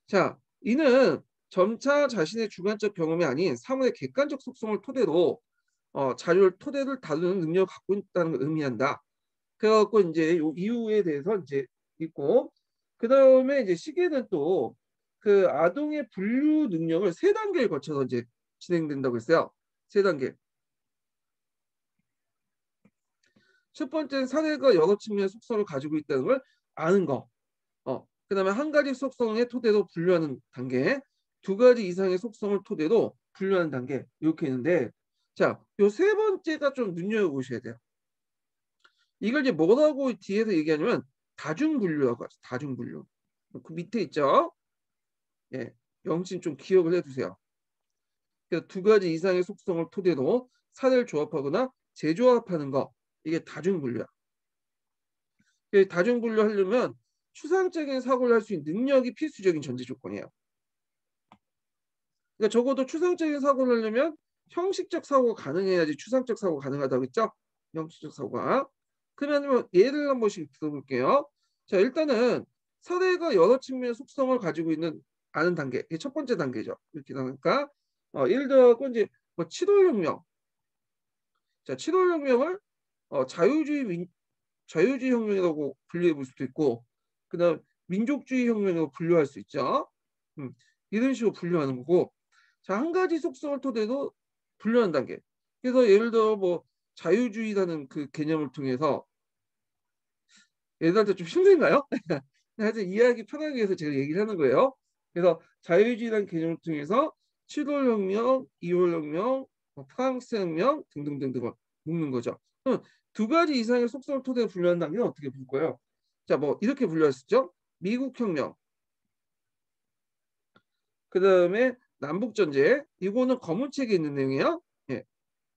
자, 이는 점차 자신의 주관적 경험이 아닌 사물의 객관적 속성을 토대로 자료를 토대를 다루는 능력을 갖고 있다는 걸 의미한다. 그래갖고 이제 이 이유에 대해서 이제 있고 그 다음에 이제 시계는 또 그 아동의 분류 능력을 세 단계를 거쳐서 이제 진행된다고 했어요. 세 단계. 첫 번째는 사례가 여러 측면의 속성을 가지고 있다는 걸 아는 거. 그다음에 한 가지 속성의 토대로 분류하는 단계, 두 가지 이상의 속성을 토대로 분류하는 단계 이렇게 있는데, 자, 요 세 번째가 좀 눈여겨보셔야 돼요. 이걸 이제 뭐라고 뒤에서 얘기하냐면 다중분류라고 하죠. 다중분류. 그 밑에 있죠. 예, 영신 좀 기억을 해두세요. 그래서 두 가지 이상의 속성을 토대로 사례를 조합하거나 재조합하는 거, 이게 다중분류야. 다중분류하려면 추상적인 사고를 할 수 있는 능력이 필수적인 전제 조건이에요. 그러니까 적어도 추상적인 사고를 하려면 형식적 사고가 가능해야지 추상적 사고가 가능하다고 했죠? 형식적 사고가. 그러면 예를 한 번씩 들어볼게요. 자, 일단은 사례가 여러 측면의 속성을 가지고 있는 아는 단계. 이게 첫 번째 단계죠. 이렇게 나니까 예를 들어 이제 뭐 치도혁명. 자, 치도혁명을 자유주의 혁명이라고 분류해 볼 수도 있고, 그다음 민족주의 혁명이라고 분류할 수 있죠. 이런 식으로 분류하는 거고, 자, 한 가지 속성을 토대로 분류하는 단계. 그래서 예를 들어 뭐 자유주의라는 그 개념을 통해서 얘들한테 좀 힘든가요? 하여튼 이해하기 편하기 위해서 제가 얘기를 하는 거예요. 그래서 자유주의라는 개념을 통해서 7월 혁명, 2월 혁명, 프랑스 혁명 등등등등을 묶는 거죠. 그럼 두 가지 이상의 속성을 토대로 분류하는 단계는 어떻게 볼 거예요? 자, 뭐 이렇게 분류할 수 있죠. 미국 혁명, 그 다음에 남북전쟁. 이거는 검은책에 있는 내용이에요. 예,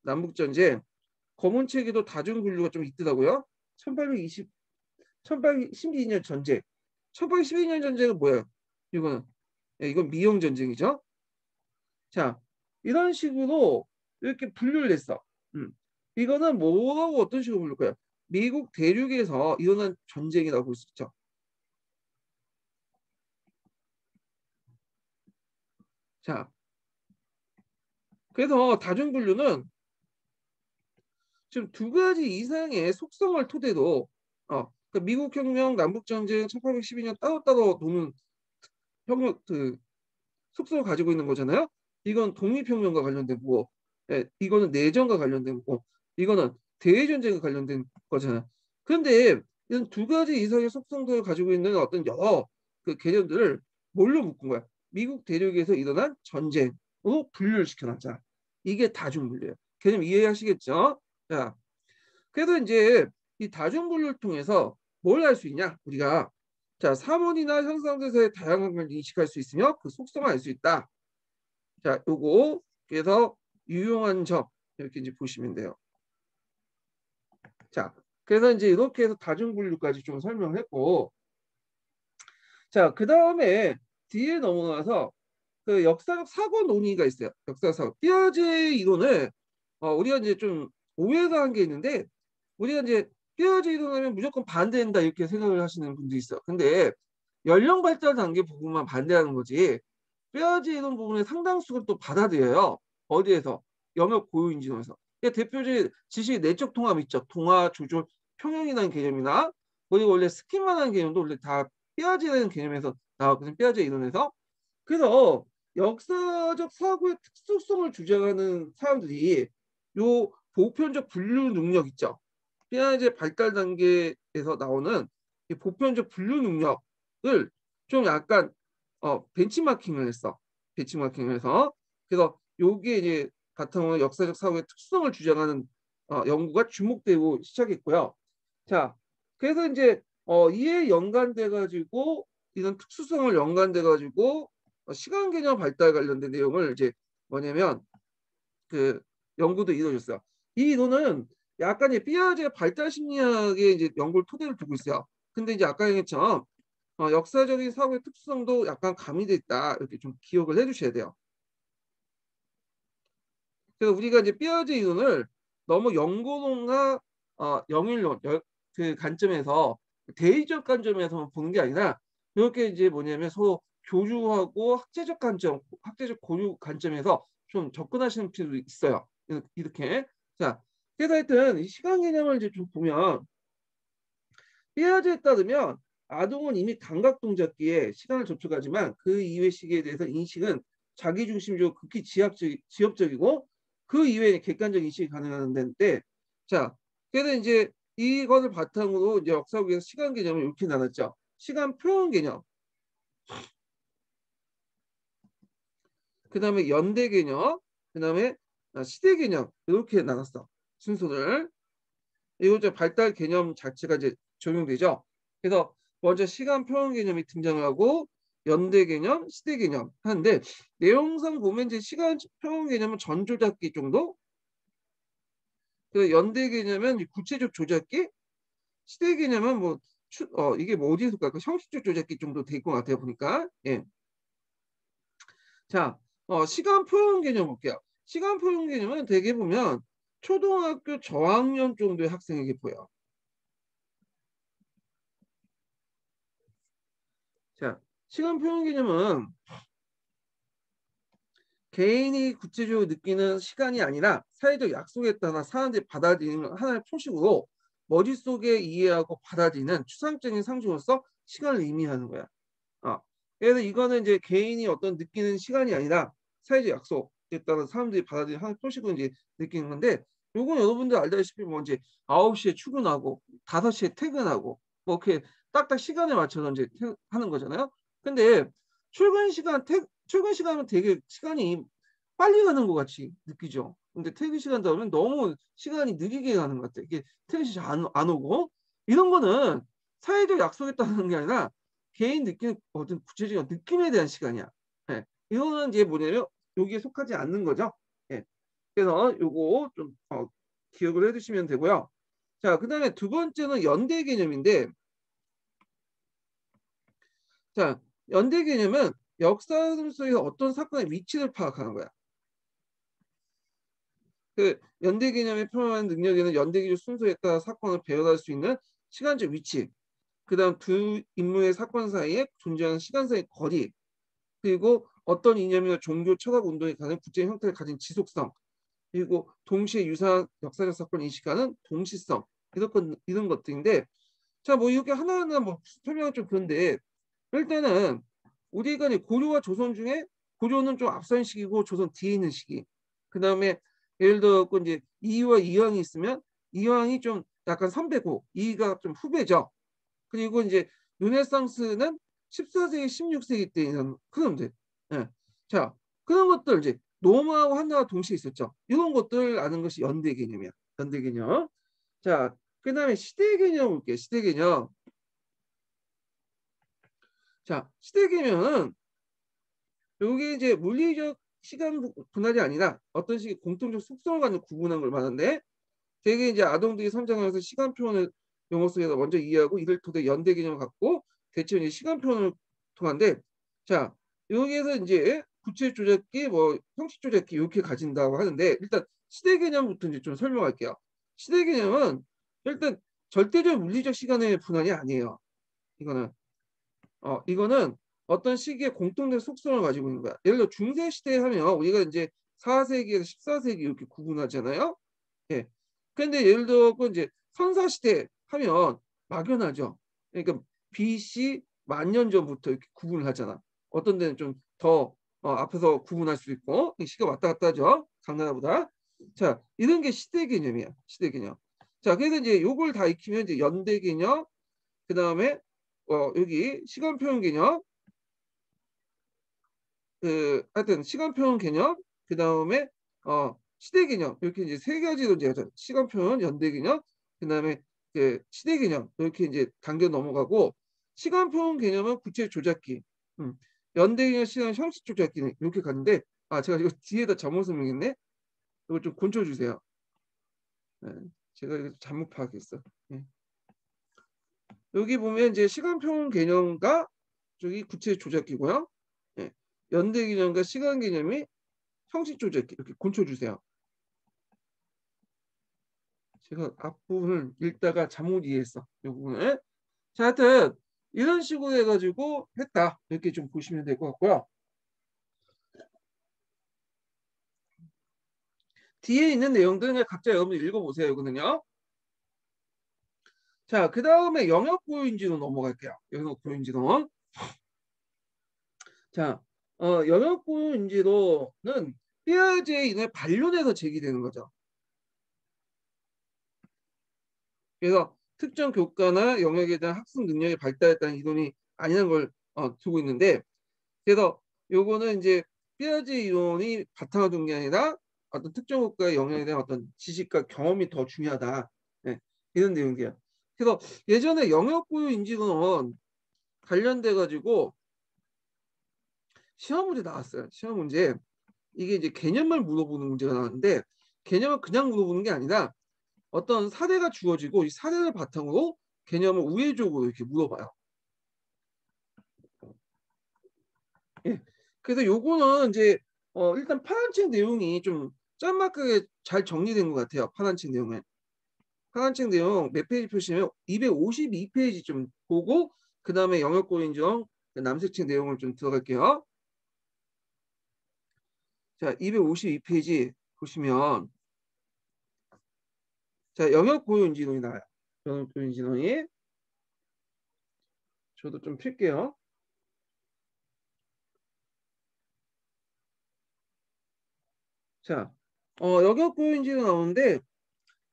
남북전쟁. 검은책에도 다중분류가 좀 있더라고요. 1812년 전쟁. 1812년 전쟁은 뭐예요? 이거는 이건 미영 전쟁이죠. 자, 이런 식으로 이렇게 분류를 했어. 이거는 뭐라고 어떤 식으로 부를까요? 미국 대륙에서 일어난 전쟁이라고 볼 수 있죠. 자, 그래서 다중분류는 지금 두 가지 이상의 속성을 토대로 그러니까 미국 혁명, 남북 전쟁, 1812년 따로따로 노는 혁명 속성을 가지고 있는 거잖아요. 이건 독립혁명과 관련된 거고, 이거는 내전과 관련된 거고, 이거는 대외전쟁과 관련된 거잖아요. 그런데 이런 두 가지 이상의 속성들을 가지고 있는 어떤 여러 그 개념들을 뭘로 묶은 거야? 미국 대륙에서 일어난 전쟁으로 분류를 시켜놨자. 이게 다중분류예요. 개념 이해하시겠죠? 자, 그래서 이제 이 다중분류를 통해서 뭘 할 수 있냐? 우리가 자, 사문이나 형상대사의 다양한 걸 인식할 수 있으며 그 속성을 알 수 있다. 자, 요거 그래서 유용한 점 이렇게 이제 보시면 돼요. 자, 그래서 이제 이렇게 해서 다중분류까지 좀 설명을 했고, 자, 그 다음에 뒤에 넘어가서 그 역사적 사고 논의가 있어요. 역사적 사고. 피아제 이론을 우리가 이제 좀 오해가 한 게 있는데, 우리가 이제 피아제 이론하면 무조건 반대한다 이렇게 생각을 하시는 분도 있어요. 근데 연령 발달 단계 부분만 반대하는 거지. 피아제 이론 부분의 상당수를 또 받아들여요. 어디에서? 영역 고유인지론에서. 대표적인 지식 내적 통합 있죠. 동화, 조절, 평형이라는 개념이나 그리고 원래 스키마라는 개념도 원래 다 피아제라는 개념에서 나왔거든요. 피아제 이론에서. 그래서 역사적 사고의 특수성을 주장하는 사람들이 요 보편적 분류 능력 있죠. 피아제 발달 단계에서 나오는 이 보편적 분류 능력을 좀 약간 벤치마킹을 했어. 벤치마킹을 해서 그래서 요게 이제 바탕으로 역사적 사고의 특수성을 주장하는 연구가 주목되고 시작했고요. 자, 그래서 이제 이에 연관돼 가지고 이런 특수성을 연관돼 가지고 시간 개념 발달 관련된 내용을 이제 뭐냐면 그 연구도 이루어졌어요. 이 이론은 약간 이제 피아제 발달 심리학의 이제 연구를 토대로 두고 있어요. 근데 이제 아까 얘기했처럼 역사적인 사고의 특수성도 약간 가미돼 있다. 이렇게 좀 기억을 해 주셔야 돼요. 그래서 우리가 이제 피아제 이론을 너무 연고론과 영일론 그 관점에서 대의적 관점에서만 보는 게 아니라 이렇게 이제 뭐냐면 서로 교류하고 학제적 관점, 학제적 고유 관점에서 좀 접근하시는 필요도 있어요. 이렇게. 자, 그래서 하여튼 이 시간 개념을 이제 좀 보면 피아제에 따르면 아동은 이미 감각 동작기에 시간을 접촉하지만 그 이후의 시기에 대해서 인식은 자기중심적이고 극히 지엽적이고 그 이외에 객관적 인식이 가능한데 자, 그래서 이제 이것을 바탕으로 이제 역사국에서 시간 개념을 이렇게 나눴죠. 시간 표현 개념, 그 다음에 연대 개념, 그 다음에 시대 개념 이렇게 나눴어. 순서를. 이거 이제 발달 개념 자체가 이제 적용되죠. 그래서 먼저 시간 표현 개념이 등장을 하고 연대 개념, 시대 개념 하는데 내용상 보면 이제 시간 표현 개념은 전조작기 정도, 그 연대 개념은 구체적 조작기, 시대 개념은 뭐 이게 뭐 어디서 갈까? 형식적 조작기 정도 될 것 같아요 보니까. 예. 자, 시간 표현 개념 볼게요. 시간 표현 개념은 대개 보면 초등학교 저학년 정도의 학생에게 보여. 자, 시간 표현 개념은 개인이 구체적으로 느끼는 시간이 아니라 사회적 약속에 따라 사람들이 받아들이는 하나의 표식으로 머릿속에 이해하고 받아들이는 추상적인 상징으로서 시간을 의미하는 거야. 그래서 이거는 이제 개인이 어떤 느끼는 시간이 아니라 사회적 약속에 따라 사람들이 받아들이는 하나의 표식으로 이제 느끼는 건데 요건 여러분들 알다시피 뭐 이제 9시에 출근하고 5시에 퇴근하고 뭐 이렇게 딱딱 시간에 맞춰서 이제 하는 거잖아요. 근데 출근 시간은 되게 시간이 빨리 가는 것 같이 느끼죠. 근데 퇴근 시간 되면 너무 시간이 느리게 가는 것 같아. 이게 퇴근 시간 안 오고 이런 거는 사회적 약속에 따르는 게 아니라 개인 느끼는 어떤 구체적인 느낌에 대한 시간이야. 예. 이거는 이제 뭐냐면 여기에 속하지 않는 거죠. 예. 그래서 요거 좀 기억을 해두시면 되고요. 자, 그다음에 두 번째는 연대 개념인데, 자, 연대 개념은 역사 흐름 속에서 어떤 사건의 위치를 파악하는 거야. 그 연대 개념의 표현하는 능력에는 연대기적 순서에 따라 사건을 배열할 수 있는 시간적 위치, 그다음 두 인물의 사건 사이에 존재하는 시간사의 거리, 그리고 어떤 이념이나 종교, 철학 운동에 관한 구체적 형태를 가진 지속성, 그리고 동시에 유사한 역사적 사건을 인식하는 동시성, 이런 것들인데, 자, 뭐 이렇게 하나하나 뭐 설명은 좀 그런데 일단은 우리가 이제 고려와 조선 중에 고려는 좀 앞선 시기고 조선 뒤에 있는 시기. 그 다음에 예를 들어 이제 이와 이황이 있으면 이황이 좀 약간 선배고 이가 좀 후배죠. 그리고 이제 르네상스는 14세기, 16세기 때 있는 그런데 예. 자, 그런 것들 이제 로마하고 한나라 동시에 있었죠. 이런 것들 아는 것이 연대 개념이야. 연대 개념. 자, 그다음에 시대 개념 볼게요. 시대 개념. 자, 시대 개념은 여기 이제 물리적 시간 분할이 아니라 어떤 식의 공통적 속성을 갖는 구분한 걸 말하는데 되게 이제 아동들이 성장하면서 시간 표현을 용어 속에서 먼저 이해하고 이를 토대 연대 개념을 갖고 대체 이제 시간 표현을 통한데 자 여기에서 이제 구체 조작기 뭐 형식 조작기 이렇게 가진다고 하는데 일단 시대 개념부터 이제 좀 설명할게요. 시대 개념은 일단 절대적 물리적 시간의 분할이 아니에요. 이거는 이거는 어떤 시기에 공통된 속성을 가지고 있는 거야. 예를 들어 중세 시대 하면 우리가 이제 4세기에서 14세기 이렇게 구분하잖아요. 예. 근데 예를 들어 이제 선사 시대 하면 막연하죠. 그러니까 BC 만 년 전부터 이렇게 구분을 하잖아. 어떤 데는 좀 더 앞에서 구분할 수 있고 시기가 왔다 갔다 하죠. 각 나라보다. 자, 이런 게 시대 개념이야. 시대 개념. 자, 그래서 이제 요걸 다 익히면 이제 연대 개념, 그 다음에 여기 시간 표현 개념, 하여튼 시간 표현 개념, 그 다음에 시대 개념, 이렇게 이제 세 가지로 이제 시간 표현, 연대 개념, 그 다음에 시대 개념 이렇게 이제 당겨 넘어가고, 시간 표현 개념은 구체 조작기, 연대 개념 시간 형식 조작기 이렇게 가는데, 제가 이거 뒤에다 잘못 설명했네. 이거 좀 곤쳐주세요. 네, 제가 이거 잘못 파악했어. 네. 여기 보면 이제 시간 표현 개념과 저기 구체 조작기고요. 네. 연대 개념과 시간 개념이 형식 조작기 이렇게 곤쳐주세요. 제가 앞부분을 읽다가 잘못 이해했어. 이 부분을. 자, 하여튼 이런 식으로 해가지고 했다. 이렇게 좀 보시면 될 것 같고요. 뒤에 있는 내용들은 그냥 각자 여러분들 읽어보세요. 이거는요. 자, 그 다음에 영역 고유인지로 넘어갈게요. 영역 고유인지로. 자, 영역 고유인지로는 피아제에 인해 반론해서 제기되는 거죠. 그래서 특정 교과나 영역에 대한 학습 능력이 발달했다는 이론이 아니라는 걸 두고 있는데, 그래서 요거는 이제 피아제 이론이 바탕을 둔 게 아니라 어떤 특정 교과의 영역에 대한 어떤 지식과 경험이 더 중요하다. 네, 이런 내용이에요. 그래서 예전에 영역 고유 인지론 관련돼 가지고 시험 문제 나왔어요. 시험 문제. 이게 이제 개념만 물어보는 문제가 나왔는데, 개념을 그냥 물어보는 게 아니라 어떤 사례가 주어지고 이 사례를 바탕으로 개념을 우회적으로 이렇게 물어봐요. 예. 그래서 요거는 이제 일단 파란책 내용이 좀 짤막하게 잘 정리된 것 같아요. 파란책 내용은. 파란책 내용 몇 페이지 표시면 252페이지 좀 보고, 그 다음에 영역고 인정 남색책 내용을 좀 들어갈게요. 자, 252페이지 보시면, 자, 영역 고유 인지론이 나와요. 영역 고유 인지론이. 저도 좀 필게요. 자, 영역 고유 인지론 나오는데,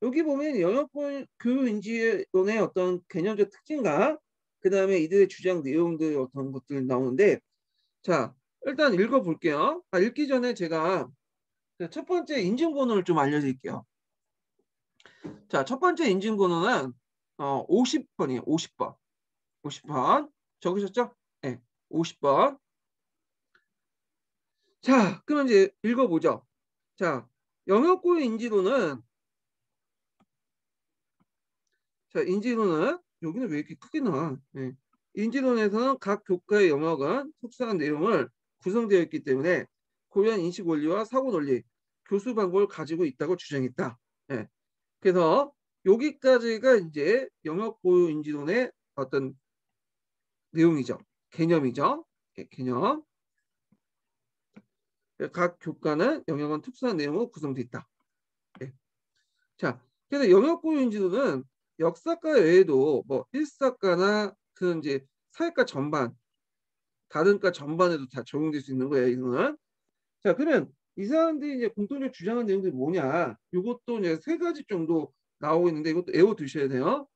여기 보면 영역 고유 인지론의 어떤 개념적 특징과 그 다음에 이들의 주장 내용들 어떤 것들 나오는데, 자, 일단 읽어볼게요. 읽기 전에 제가 첫 번째 인증번호를 좀 알려드릴게요. 자, 첫 번째 인증번호는 50번이에요. 50번. 50번. 적으셨죠? 네, 50번. 자, 그럼 이제 읽어보죠. 자, 영역고유 인지론은, 자, 인지론은 여기는 왜 이렇게 크게 나와? 네. 인지론에서는 각 교과의 영역은 속성한 내용을 구성되어 있기 때문에 고유한 인식 원리와 사고 논리, 교수 방법을 가지고 있다고 주장했다. 네. 그래서 여기까지가 이제 영역 고유 인지론의 어떤 내용이죠. 개념이죠. 네, 개념. 각 교과는 영역은 특수한 내용으로 구성되어 있다. 네. 자, 그래서 영역 고유 인지론은 역사과 외에도 뭐 일사과나 그 이제 사회과 전반, 다른 과 전반에도 다 적용될 수 있는 거예요. 이거는. 자, 그러면 이 사람들이 이제 공통적으로 주장하는 내용들이 뭐냐? 이것도 이제 세 가지 정도 나오고 있는데 이것도 외워 두셔야 돼요.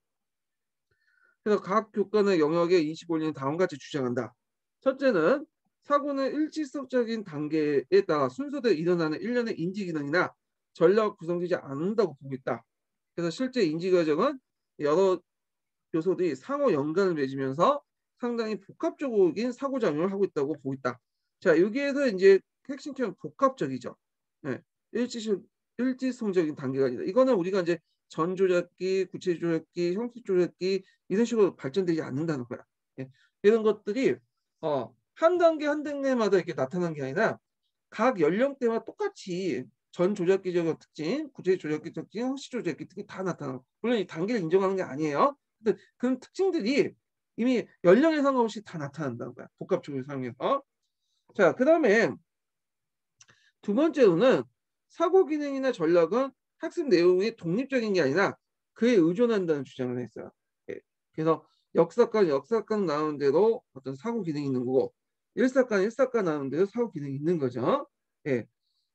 그래서 각 교과의 영역의 인식 원리는 다음과 같이 주장한다. 첫째는 사고는 일지속적인 단계에 따라 순서대로 일어나는 일련의 인지 기능이나 전략 구성되지 않는다고 보고 있다. 그래서 실제 인지 과정은 여러 요소들이 상호 연관을 맺으면서 상당히 복합적인 사고작용을 하고 있다고 보고 있다. 자, 여기에서 이제 핵심처럼 복합적이죠. 네. 일지성적인 단계가 아니다. 이거는 우리가 이제 전조작기, 구체조작기, 형식조작기 이런 식으로 발전되지 않는다는 거야. 예. 이런 것들이 한 단계 한 단계마다 이렇게 나타난 게 아니라 각 연령대와 똑같이 전 조작기적 특징, 구체 조작기 특징, 형식 조작기 특징이 다 나타나고, 물론 이 단계를 인정하는 게 아니에요. 근데 그런 특징들이 이미 연령에 상관없이 다 나타난다는 거야. 복합적으로 사용해서. 자, 그 다음에 두 번째로는 사고 기능이나 전략은 학습 내용이 독립적인 게 아니라 그에 의존한다는 주장을 했어요. 예. 그래서 역사관 나오는 대로 어떤 사고 기능이 있는 거고, 일사관 나오는 대로 사고 기능이 있는 거죠. 예.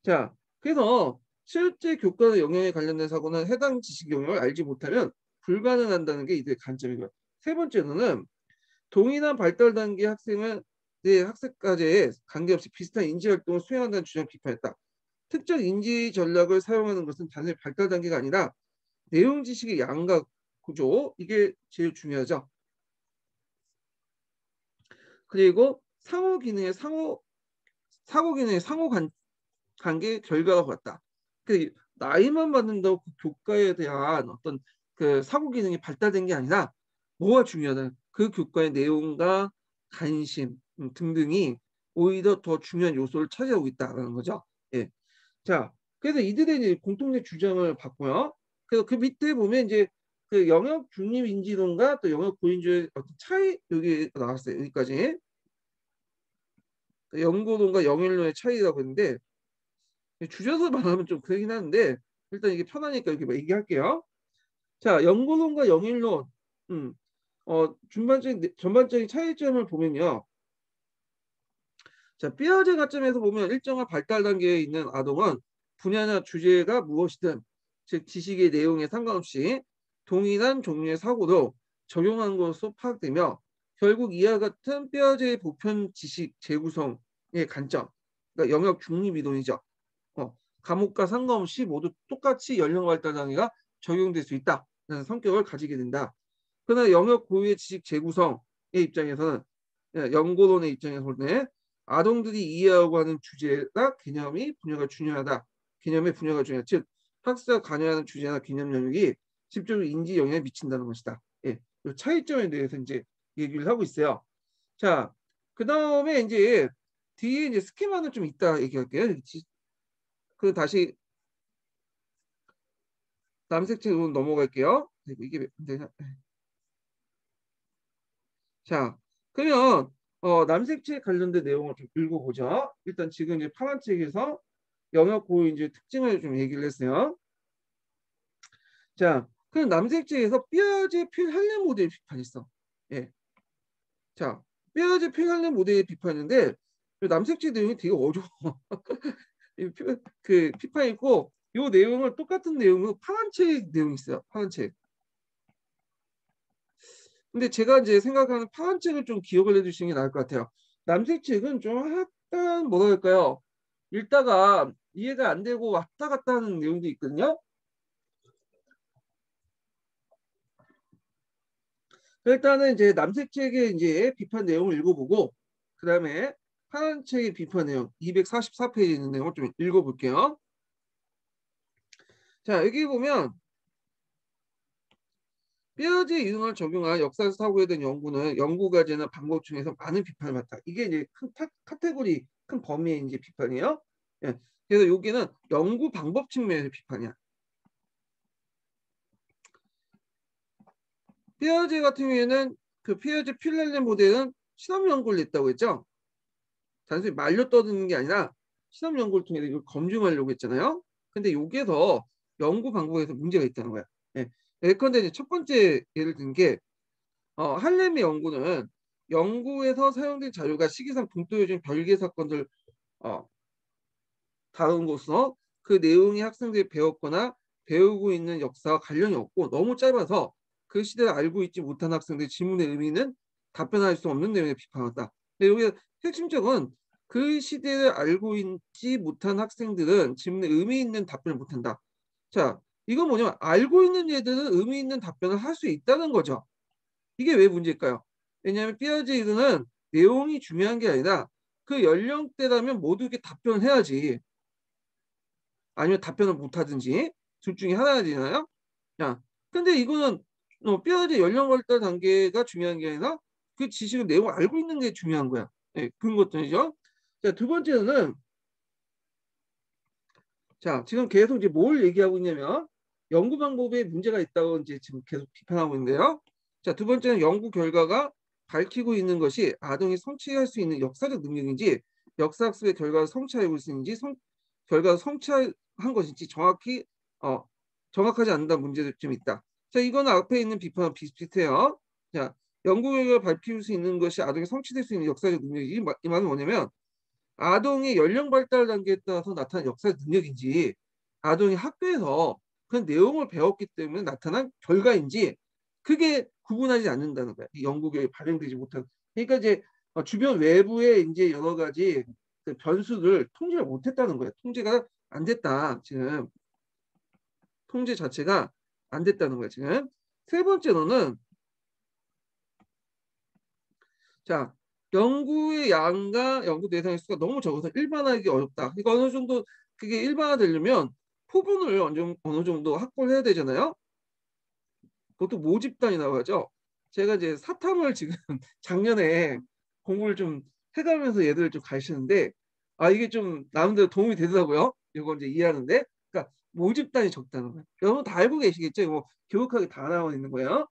자, 그래서 실제 교과의 영역에 관련된 사고는 해당 지식 영역을 알지 못하면 불가능한다는 게 이들의 관점이고요. 세 번째로는 동일한 발달 단계 학생은 내 학습과제에 관계없이 비슷한 인지 활동을 수행한다는 주장을 비판했다. 특정 인지 전략을 사용하는 것은 단순히 발달 단계가 아니라 내용 지식의 양과 구조, 이게 제일 중요하죠. 그리고 상호 기능의 사고 기능의 관계 결과가 같다. 그 나이만 받는다고 그 교과에 대한 어떤 그 사고 기능이 발달된 게 아니라 뭐가 중요하다. 그 교과의 내용과 관심 등등이 오히려 더 중요한 요소를 차지하고 있다는 거죠. 예. 자, 그래서 이들의 이제 공통된 주장을 봤고요. 그래서 그 밑에 보면 이제 그 영역 중립 인지론과 또 영역 고인주의 어떤 차이 여기 나왔어요. 여기까지 연고론과 영일론의 차이라고 했는데 줄여서 말하면 좀 그러긴 하는데 일단 이게 편하니까 이렇게 얘기할게요. 자, 연고론과 영일론 전반적인 차이점을 보면요. 자, 삐아제 관점에서 보면 일정한 발달 단계에 있는 아동은 분야나 주제가 무엇이든 즉 지식의 내용에 상관없이 동일한 종류의 사고도 적용한 것으로 파악되며 결국 이와 같은 삐아제의 보편 지식 재구성의 관점, 그러니까 영역 중립 이론이죠. 과목과 상관없이 모두 똑같이 연령 발달 단계가 적용될 수 있다는 성격을 가지게 된다. 그러나 영역 고유의 지식 재구성의 입장에서는 연구론의 입장에서는 아동들이 이해하고 하는 주제나 개념이 분야가 중요하다. 개념의 분야가 중요하다. 즉 학습에 관여하는 주제나 개념 영역이 직접적으로 인지 영향을 미친다는 것이다. 예, 이 차이점에 대해서 이제 얘기를 하고 있어요. 자, 그 다음에 이제 뒤에 이제 스키마는 좀 이따 얘기할게요. 그 다시 남색책으로 넘어갈게요. 이게 자, 그러면 남색책 관련된 내용을 좀 읽어보죠. 일단 지금 이제 파란 책에서 영역 고인지 특징을 좀 얘기를 했어요. 자, 그럼 남색책에서 삐아제 필할렘 모델 비판했어. 예. 자, 삐아제 필할렘 모델 비판인데 남색책 내용이 되게 어려워. 그 비판 있고 이 내용을 똑같은 내용으로 파란 책 내용이 있어요. 파란 책. 근데 제가 이제 생각하는 파란 책을 좀 기억을 해주시는 게 나을 것 같아요. 남색 책은 좀 약간 뭐랄까요? 읽다가 이해가 안 되고 왔다 갔다 하는 내용도 있거든요. 일단은 이제 남색 책의 이제 비판 내용을 읽어보고 그 다음에 파란 책의 비판 내용 244페이지 있는 내용을 좀 읽어볼게요. 자, 여기 보면 삐아제 이론을 적용한 역사 사고에 대한 연구는 연구 과제나 방법 중에서 많은 비판을 받다. 이게 이제 큰 카테고리, 큰 범위의 이제 비판이에요. 예. 그래서 여기는 연구 방법 측면에서 비판이야. 삐아제 같은 경우에는 그 삐아제 필렐레 모델은 실험 연구를 했다고 했죠. 단순히 말로 떠드는 게 아니라 실험 연구를 통해서 이걸 검증하려고 했잖아요. 근데 여기에서 연구 방법에서 문제가 있다는 거야. 예. 예컨대 이제 첫 번째 예를 든 게 할렘의 연구는 연구에서 사용된 자료가 시기상 동떨어진 별개 사건들 어, 다룬 것으로 그 내용이 학생들이 배웠거나 배우고 있는 역사와 관련이 없고 너무 짧아서 그 시대를 알고 있지 못한 학생들의 질문의 의미는 답변할 수 없는 내용에 비판한다. 근데 여기 핵심적은 그 시대를 알고 있지 못한 학생들은 질문에 의미 있는 답변을 못한다. 자, 이건 뭐냐면 알고 있는 얘들은 의미 있는 답변을 할 수 있다는 거죠. 이게 왜 문제일까요? 왜냐하면 삐아제이드는 내용이 중요한 게 아니라 그 연령대라면 모두에게 답변을 해야지. 아니면 답변을 못하든지 둘 중에 하나잖아요. 야, 근데 이거는 삐아제 연령 발달 단계가 중요한 게 아니라 그 지식의 내용을 알고 있는 게 중요한 거야. 네, 그런 것들이죠. 자, 두 번째는 자, 지금 계속 이제 뭘 얘기하고 있냐면 연구 방법에 문제가 있다고 이제 지금 계속 비판하고 있는데요. 자, 두 번째는 연구 결과가 밝히고 있는 것이 아동이 성취할 수 있는 역사적 능력인지 역사학습의 결과를 성취하고 있는지 결과를 성취한 것인지 어, 정확하지 않는다는 문제도 좀 있다. 자, 이거는 앞에 있는 비판은 비슷비슷해요. 자, 연구 결과를 밝힐 수 있는 것이 아동이 성취될 수 있는 역사적 능력이 이 말은 뭐냐면 아동의 연령 발달 단계에 따라서 나타난 역사적 능력인지 아동이 학교에서 그 내용을 배웠기 때문에 나타난 결과인지 그게 구분하지 않는다는 거야. 이 연구 결과가 발행되지 못한. 그러니까 이제 주변 외부의 이제 여러 가지 그 변수를 통제를 못했다는 거예요. 통제가 안 됐다. 지금 통제 자체가 안 됐다는 거예요. 지금 세 번째로는 자 연구의 양과 연구 대상의 수가 너무 적어서 일반화하기 어렵다. 그러니까 어느 정도 그게 일반화되려면 포분을 어느 정도 확보를 해야 되잖아요. 그것도 모집단이라고 하죠. 제가 이제 사탐을 지금 작년에 공부를 좀 해가면서 얘들을 좀 가르치는데 이게 좀 나름대로 도움이 되더라고요. 이거 이제 이해하는데. 그러니까 모집단이 적다는 거예요. 여러분 다 알고 계시겠죠? 뭐 교육학에 다 나와 있는 거예요.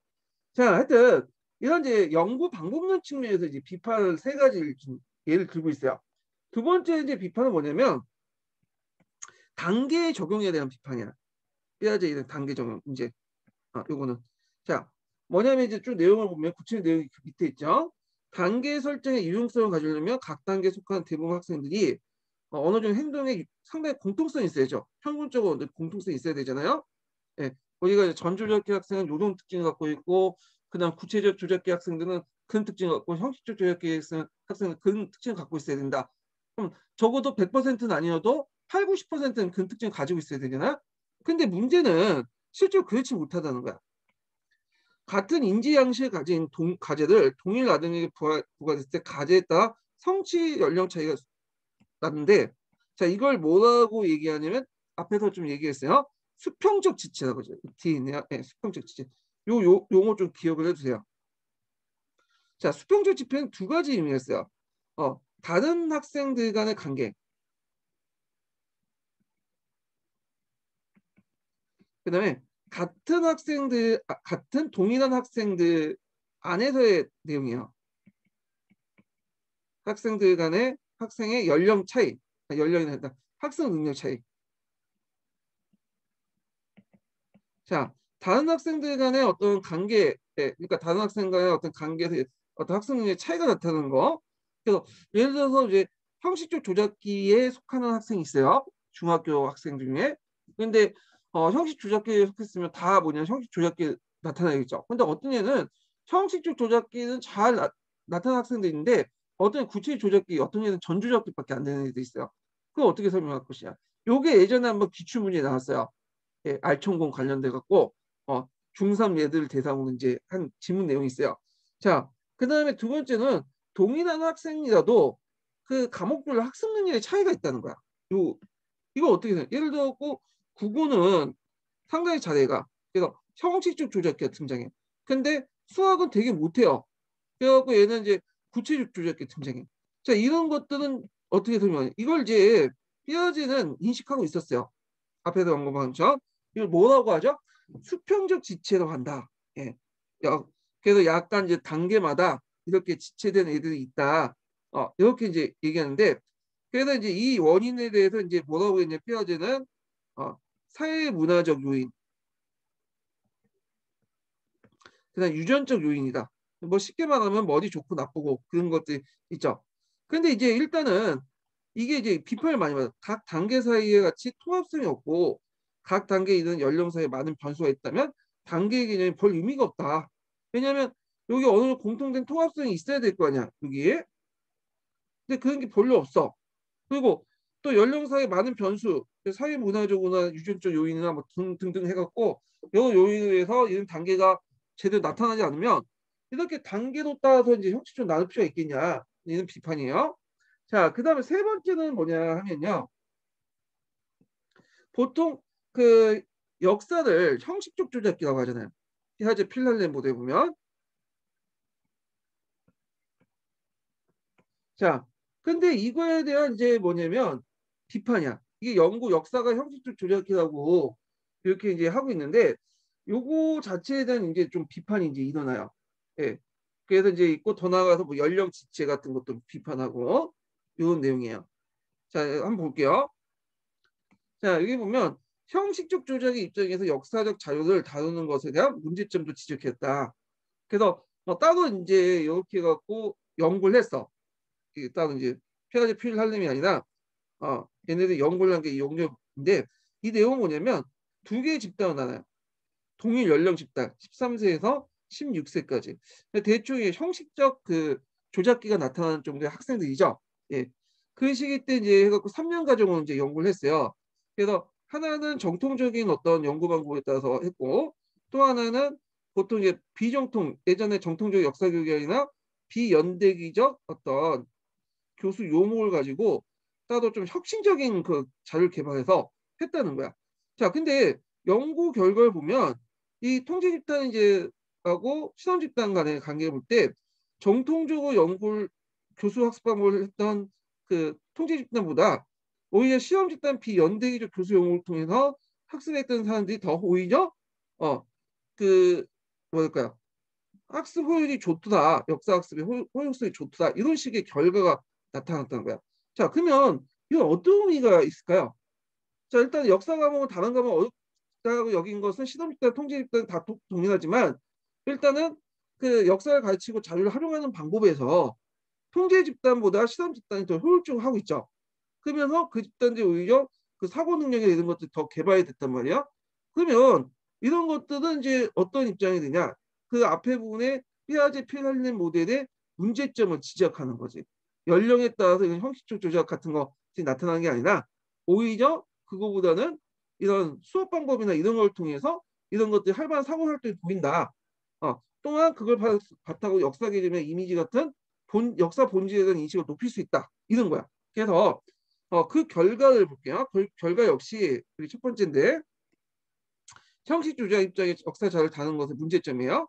자, 하여튼 이런 이제 연구 방법론 측면에서 이제 비판을 세 가지를 좀 예를 들고 있어요. 두 번째 이제 비판은 뭐냐면 단계 적용에 대한 비판이야. 뼈아제 이런 단계 적용 이제 요거는 자 뭐냐면 이제 쭉 내용을 보면 구체적 내용이 그 밑에 있죠. 단계 설정의 유용성을 가지려면 각 단계에 속한 대부분 학생들이 어느 정도 행동에 상당히 공통성이 있어야죠. 평균적으로 공통성이 있어야 되잖아요. 예, 우리가 전조적기 학생은 요런 특징을 갖고 있고 그다음 구체적 조작기 학생들은 그런 특징을 갖고 형식적 조작기 학생은 그런 특징을 갖고 있어야 된다. 그럼 적어도 100%는 아니어도 8, 90%는 그런 특징을 가지고 있어야 되잖아. 근데 문제는 실제로 그렇지 못하다는 거야. 같은 인지 양식을 가진 과제를 동일 아동에게 부과됐을 때 과제에 따라 성취 연령 차이가 나는데 자 이걸 뭐라고 얘기하냐면 앞에서 좀 얘기했어요. 수평적 지체라고 하죠. 뒤에 있네요. 네, 수평적 지체. 요 용어 좀 기억을 해주세요. 자 수평적 지체는 두 가지 의미가 있어요. 다른 학생들 간의 관계. 그다음에 같은 동일한 학생들 안에서의 내용이에요. 학생들 간의 학생의 연령 차이, 연령이 아니라 학생 능력 차이. 자, 다른 학생들 간의 어떤 관계, 그러니까 다른 학생 간의 어떤 관계에서 어떤 학생 능력 차이가 나타나는 거. 그래서 예를 들어서 이제 형식적 조작기에 속하는 학생이 있어요. 중학교 학생 중에. 근데 형식 조작기에 속했으면 다 뭐냐 형식 조작기에 나타나겠죠. 근데 어떤 애는 형식적 조작기는 잘 나타나는 학생도 있는데 어떤 구체적 조작기, 어떤 애는 전조작기밖에 안 되는 애도 있어요. 그거 어떻게 설명할 것이냐. 요게 예전에 한번 기출문제에 나왔어요. 예, 알천공 관련돼 갖고 중3 얘들 대상으로 이제 한 질문 내용이 있어요. 자, 그다음에 두 번째는 동일한 학생이라도 그 과목별로 학습 능력의 차이가 있다는 거야. 이거 어떻게 생각해? 예를 들어 국어는 상당히 잘해가. 그래서 형식적 조작기가 등장해. 근데 수학은 되게 못해요. 그래갖고 얘는 이제 구체적 조작기 등장해. 자, 이런 것들은 어떻게 설명해? 이걸 이제 피아제는 인식하고 있었어요. 앞에서 언급한 것처럼 이걸 뭐라고 하죠? 수평적 지체로 한다. 예. 그래서 약간 이제 단계마다 이렇게 지체된 애들이 있다. 이렇게 이제 얘기하는데 그래서 이제 이 원인에 대해서 이제 뭐라고 했냐 피아제는 사회 문화적 요인, 그다음 유전적 요인이다. 뭐 쉽게 말하면 머리 좋고 나쁘고 그런 것들 있죠. 근데 이제 일단은 이게 이제 비판을 많이 받아요. 각 단계 사이에 같이 통합성이 없고 각 단계에 있는 연령 사이에 많은 변수가 있다면 단계 개념이 별 의미가 없다. 왜냐하면 여기 어느 정도 공통된 통합성이 있어야 될 거 아니야 여기에. 근데 그런 게 별로 없어. 그리고 또 연령 사이에 많은 변수, 사회 문화적이나 유전적 요인이나 뭐 등등 해갖고 이 요인에 의해서 이런 단계가 제대로 나타나지 않으면 이렇게 단계로 따라서 이제 형식적으로 나눌 필요가 있겠냐 이런 비판이에요. 자, 그 다음에 세 번째는 뭐냐 하면요. 보통 그 역사를 형식적 조작기라고 하잖아요. 피아제 필랄레 모델 보면. 자, 근데 이거에 대한 이제 뭐냐면 비판이야. 이게 연구 역사가 형식적 조작기라고 이렇게 이제 하고 있는데 요거 자체에 대한 이제 좀 비판이 이제 일어나요. 예. 그래서 이제 있고 더 나아가서 뭐 연령 지체 같은 것도 비판하고 이런 내용이에요. 자, 한번 볼게요. 자, 여기 보면 형식적 조작의 입장에서 역사적 자료를 다루는 것에 대한 문제점도 지적했다. 그래서 뭐 따로 이제 이렇게 해갖고 연구를 했어. 이게 따로 이제 피아제 필 할렘이 아니라 얘네들 연구를 한 게 용접인데 이 내용은 뭐냐면 두 개의 집단으로 나눠요. 동일 연령 집단 13세에서 16세까지. 대충 형식적 그 조작기가 나타나는 정도의 학생들이죠. 예. 그 시기 때 이제 해갖고 3년 과정으로 이제 연구를 했어요. 그래서 하나는 정통적인 어떤 연구 방법에 따라서 했고, 또 하나는 보통 이제 비정통, 예전에 정통적 역사 교육이 아니라 비연대기적 어떤 교수 요목을 가지고 따로 좀 혁신적인 그 자료를 개발해서 했다는 거야. 자, 근데 연구 결과를 보면 이 통제 집단 이제 하고 실험 집단 간의 관계를 볼 때 정통적으로 연구를 교수 학습 방법을 했던 그 통제 집단보다 오히려 실험 집단 비연대기적 교수 연구를 통해서 학습했던 사람들이 더 오히려 그 뭐랄까요, 학습 효율이 좋다, 역사 학습의 효율성이 좋다, 이런 식의 결과가 나타났다는 거야. 자, 그러면 이건 어떤 의미가 있을까요? 자, 일단 역사 과목은 다른 과목 어렵다고 여긴 것은 시험집단, 통제집단 다 동일하지만 일단은 그 역사를 가르치고 자료를 활용하는 방법에서 통제 집단보다 시험 집단이 더 효율적으로 하고 있죠. 그러면서 그 집단들이 오히려 그 사고 능력이나 이런 것들이 더 개발이 됐단 말이야. 그러면 이런 것들은 이제 어떤 입장이 되냐? 그 앞에 부분에 피아제 필살림 모델의 문제점을 지적하는 거지. 연령에 따라서 이런 형식적 조작 같은 것이 나타나는 게 아니라 오히려 그거보다는 이런 수업 방법이나 이런 걸 통해서 이런 것들이 활발한 사고 활동이 보인다. 또한 그걸 바탕으로 역사 개념의 이미지 같은 역사 본질에 대한 인식을 높일 수 있다. 이런 거야. 그래서 그 결과를 볼게요. 결과 역시 우리 첫 번째인데 형식 조작 입장의 역사 자료를 다루는 것의 문제점이에요.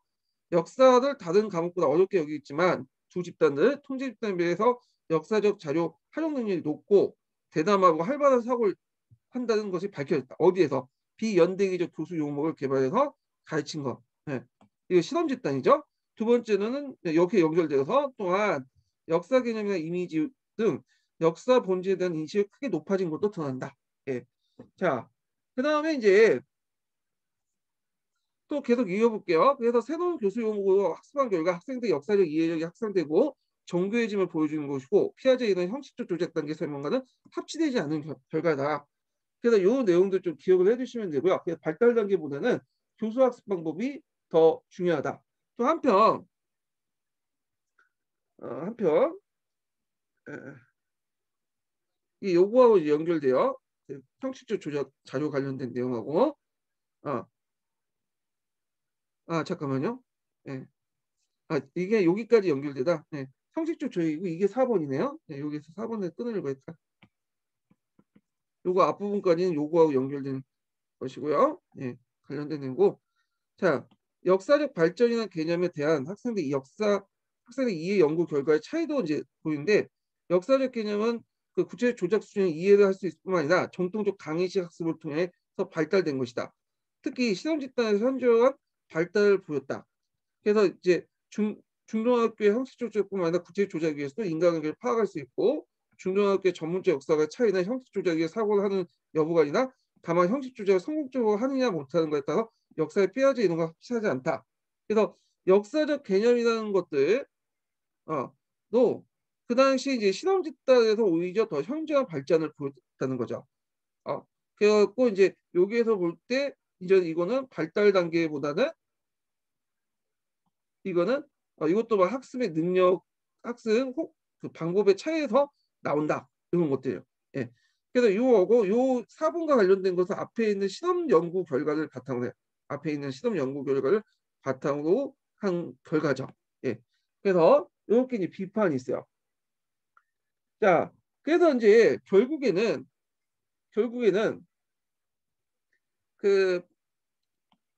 역사를 다른 과목보다 어렵게 여기겠지만 두 집단들 통제 집단에 비해서 역사적 자료 활용 능력이 높고 대담하고 활발한 사고를 한다는 것이 밝혀졌다. 어디에서? 비연대기적 교수 용목을 개발해서 가르친 것. 네. 이거 실험 집단이죠. 두 번째는 이렇게 연결되어서 또한 역사 개념이나 이미지 등 역사 본질에 대한 인식이 크게 높아진 것도 드러난다. 예. 자, 그 다음에 이제 또 계속 이어볼게요. 그래서 새로운 교수 용어로 학습한 결과 학생들의 역사적 이해력이 확산되고 정교해짐을 보여주는 것이고 피아제 이런 형식적 조작 단계 설명과는 합치되지 않은 결과다. 그래서 이 내용도 좀 기억을 해주시면 되고요. 그래서 발달 단계보다는 교수 학습 방법이 더 중요하다. 또 한편 이 요구하고 연결돼요. 형식적 조작 자료 관련된 내용하고 아, 잠깐만요. 네. 이게 여기까지 연결되다. 네. 형식적 조작이고 이게 4번이네요. 네, 여기서 4번에 끊으려고 했다. 요거 앞부분까지는 요거하고 연결된 것이고요. 네, 관련된 내용고. 자, 역사적 발전이나 개념에 대한 학생들 이해 연구 결과의 차이도 이제 보이는데 역사적 개념은 그 구체적 조작 수준의 이해를 할 수 있을 뿐만 아니라 정통적 강의식 학습을 통해서 발달된 것이다. 특히 실험 집단에서 현저한 발달을 보였다. 그래서 이제 중등학교의 형식적 조작뿐만 아니라 구체적 조작에 의해서도 인간관계를 파악할 수 있고 중등학교의 전문적 역사가 차이나 형식 조작에 사고를 하는 여부가 아니라 다만 형식 조작을 성공적으로 하느냐 못하는 것에 따라 역사의 폐하지 이런 거 확실하지 않다. 그래서 역사적 개념이라는 것들 또 그 당시 이제 실험 집단에서 오히려 더 현저한 발전을 보였다는 거죠. 그래갖고 이제 여기에서 볼 때 이제 이거는 발달 단계보다는 이거는 이것도 막 학습의 능력, 학습 그 방법의 차이에서 나온다. 이런 것들이에요. 예. 그래서 요거고 요 4번과 관련된 것은 앞에 있는 실험 연구 결과를 바탕으로 해요. 앞에 있는 실험 연구 결과를 바탕으로 한 결과죠. 예. 그래서 이렇게 이제 비판이 있어요. 자, 그래서 이제 결국에는 그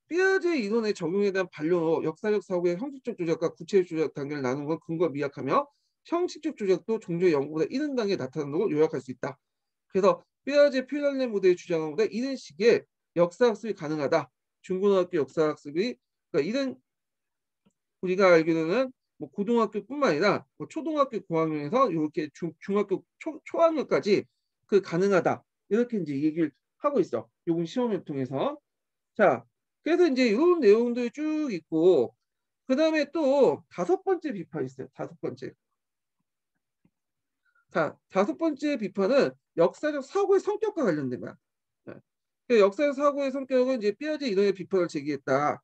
피아제 이론의 적용에 대한 반론으로 역사적 사고의 형식적 조작과 구체적 조작 단계를 나누는 건 근거가 미약하며 형식적 조작도 종종 연구보다 이른 단계에 나타나는 걸 요약할 수 있다. 그래서 피아제 필랄레 모델의 주장한 것보다 이런 식의 역사학습이 가능하다. 중고등학교 역사학습이 그러니까 이런 우리가 알기로는 뭐 고등학교뿐만 아니라 뭐 초등학교 고학년에서 이렇게 중학교 초학년까지 그 가능하다. 이렇게 이제 얘기를 하고 있어. 요번 시험을 통해서. 자, 그래서 이제 이런 내용들이 쭉 있고, 그 다음에 또 다섯 번째 비판이 있어요. 다섯 번째. 자, 다섯 번째 비판은 역사적 사고의 성격과 관련된 거야. 네. 역사적 사고의 성격은 이제 삐아제 이론의 비판을 제기했다.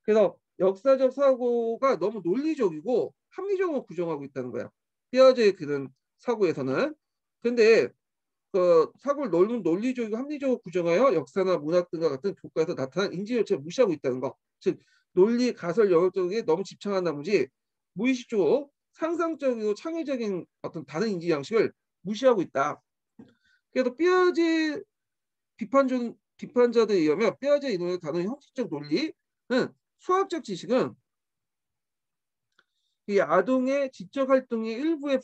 그래서 역사적 사고가 너무 논리적이고 합리적으로 구정하고 있다는 거야. 삐아제의 그런 사고에서는. 근데 그 사고를 너무 논리적이고 합리적으로 구정하여 역사나 문학 등과 같은 교과에서 나타난 인지 절차를 무시하고 있다는 거. 즉 논리, 가설, 영역 쪽에 너무 집착한 나머지 무의식적으로 상상적이고 창의적인 어떤 다른 인지 양식을 무시하고 있다. 그래서 삐아제 비판자들에 의하면 삐아제 이론을 다루는 형식적 논리는 수학적 지식은 이 아동의 지적 활동의 일부에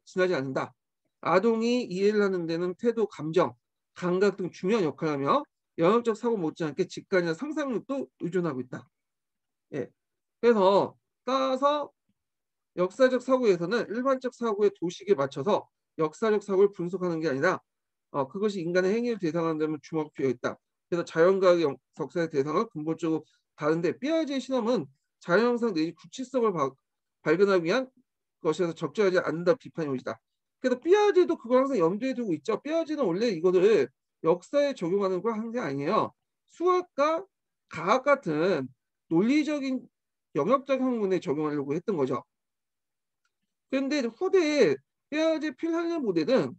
지나지 않는다. 아동이 이해를 하는 데는 태도, 감정, 감각 등 중요한 역할을 하며 영역적 사고 못지않게 직관이나 상상력도 의존하고 있다. 예. 그래서 따라서 역사적 사고에서는 일반적 사고의 도식에 맞춰서 역사적 사고를 분석하는 게 아니라 그것이 인간의 행위를 대상하는 데면 주목이 필요 있다. 그래서 자연과학의 역사의 대상은 근본적으로 다른데 삐아제의 실험은 자연 형상 내지 구치성을 발견하기 위한 것이라서 적절하지 않는다 비판이 오지다. 그래서 삐아제도 그걸 항상 염두에 두고 있죠. 삐아제는 원래 이거를 역사에 적용하는 걸 한 게 아니에요. 수학과 과학 같은 논리적인 영역적 학문에 적용하려고 했던 거죠. 그런데 후대에 삐아제 필할렘 모델은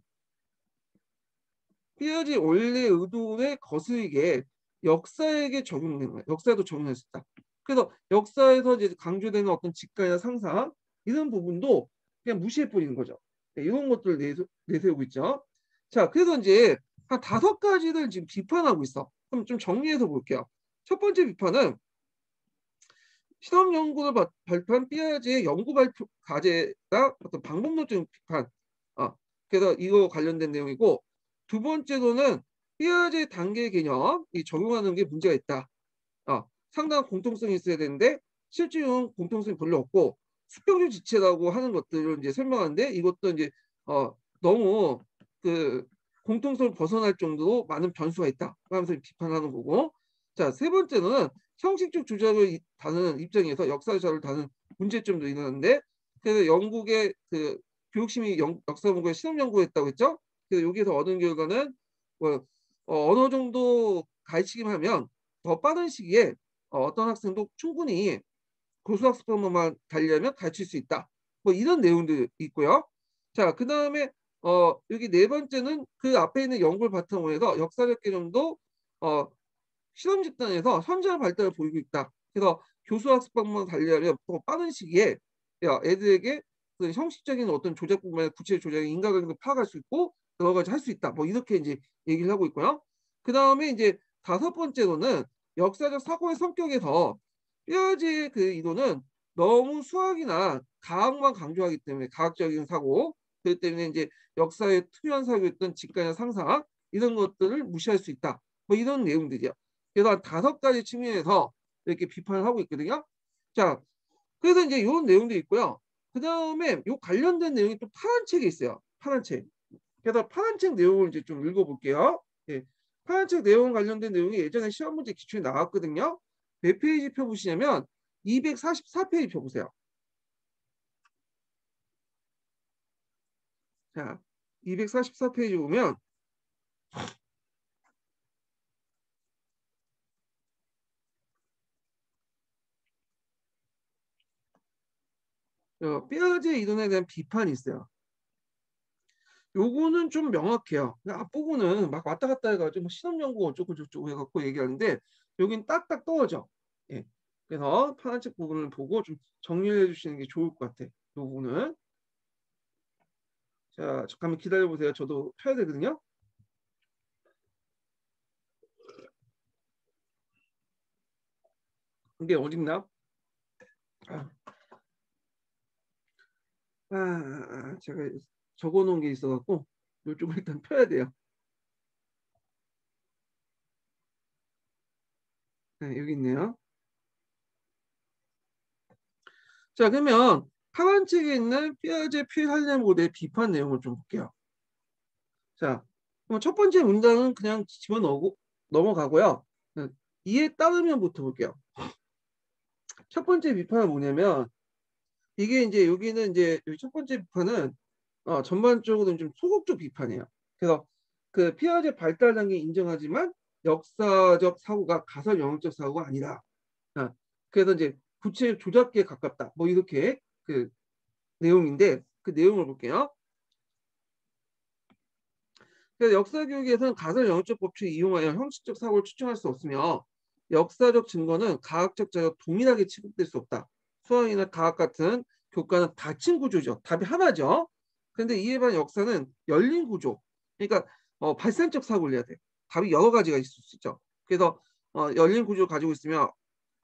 삐아제 원래 의도에 거스르게 역사에게 적용되는 거예요. 역사에도 적용할 수 있다. 그래서 역사에서 이제 강조되는 어떤 직관이나 상상 이런 부분도 그냥 무시해 버리는 거죠. 네, 이런 것들을 내세우고 있죠. 자, 그래서 이제 한 5가지를 지금 비판하고 있어. 그럼 좀 정리해서 볼게요. 첫 번째 비판은 실험 연구를 발표한 삐아제의 연구 발표 과제가 어떤 방법론적인 비판. 그래서 이거 관련된 내용이고 두 번째로는 삐아제 단계 개념이 적용하는 게 문제가 있다. 상당한 공통성이 있어야 되는데 실질적인 공통성이 별로 없고 수평적 지체라고 하는 것들을 이제 설명하는데 이것도 이제 너무 그 공통성을 벗어날 정도로 많은 변수가 있다. 하면서 비판하는 거고. 자, 세 번째는 형식적 조작을 다루는 입장에서 역사를 다루는 문제점도 있는데 그래서 영국의 그 교육심이 역사 본고에 실험 연구했다고 했죠. 그래서 여기서 얻은 결과는 뭐, 어느 정도 가르치기만 하면 더 빠른 시기에 어떤 학생도 충분히 고수학습법만 달리하면 가르칠 수 있다. 뭐 이런 내용도 있고요. 자, 그 다음에 여기 네 번째는 그 앞에 있는 연구를 바탕으로 해서 역사적 개념도 실험 집단에서 현저한 발달을 보이고 있다. 그래서 교수학습법만 달리하면 더 빠른 시기에 애들에게 그 형식적인 어떤 조작뿐만 아니라 구체적 조작의 인과관계도 파악할 수 있고 여러 가지 할 수 있다. 뭐 이렇게 이제 얘기를 하고 있고요. 그 다음에 이제 다섯 번째로는 역사적 사고의 성격에서 뼈아지의 그 이론은 너무 수학이나 과학만 강조하기 때문에 과학적인 사고 그렇기 때문에 이제 역사의 특유한 사고였던 직관이나 상상 이런 것들을 무시할 수 있다. 뭐 이런 내용들이요. 그래서 한 5가지 측면에서 이렇게 비판을 하고 있거든요. 자, 그래서 이제 이런 내용도 있고요. 그 다음에 요 관련된 내용이 또 파란 책에 있어요. 파란 책. 그래서 파란 책 내용을 이제 좀 읽어볼게요. 예. 파란 책 내용 관련된 내용이 예전에 시험 문제 기출에 나왔거든요. 몇 페이지 펴보시냐면 244페이지 펴보세요. 자, 244페이지 보면 삐아제 이론에 대한 비판이 있어요. 요거는 좀 명확해요. 앞부분은 막 왔다 갔다 해가지고 실험 연구 어쩌고 저쩌고 해갖고 얘기하는데 여긴 딱딱 떨어져. 예. 그래서 파란색 부분을 보고 좀 정리해 주시는 게 좋을 것 같아. 요 부분은. 자, 잠깐만 기다려 보세요. 저도 펴야 되거든요. 이게 어딨나? 아, 제가 적어 놓은 게 있어갖고 이쪽을 일단 펴야 돼요. 네, 여기 있네요. 자, 그러면 파란 책에 있는 삐아제 필할렘 모델 비판 내용을 좀 볼게요. 자, 그럼 첫 번째 문장은 그냥 집어넣고 넘어가고요. 이에 따르면부터 볼게요. 첫 번째 비판은 뭐냐면 이게 이제 여기는 이제 첫 번째 비판은 전반적으로 좀 소극적 비판이에요. 그래서 그 피아제 발달 단계 인정하지만 역사적 사고가 가설 영역적 사고가 아니다. 아, 그래서 이제 구체 조작기에 가깝다. 뭐 이렇게 그 내용인데 그 내용을 볼게요. 그래서 역사 교육에서는 가설 영역적 법칙을 이용하여 형식적 사고를 추정할 수 없으며 역사적 증거는 가학적 자료 동일하게 취급될 수 없다. 수학이나 가학 같은 교과는 닫힌 구조죠. 답이 하나죠. 그런데 이에 반해 역사는 열린 구조. 그러니까 발산적 사고를 해야 돼. 답이 여러 가지가 있을 수 있죠. 그래서 열린 구조를 가지고 있으면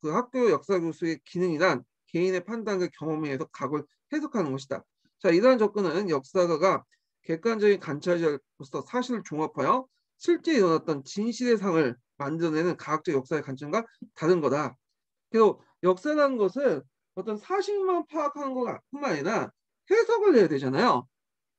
그 학교 역사 교수의 기능이란 개인의 판단과 경험에 의해서 각을 해석하는 것이다. 자, 이러한 접근은 역사가가 객관적인 관찰자로서 사실을 종합하여 실제 일어났던 진실의 상을 만들어내는 과학적 역사의 관점과 다른 거다. 그래서 역사라는 것은 어떤 사실만 파악하는 것뿐만 아니라 해석을 해야 되잖아요.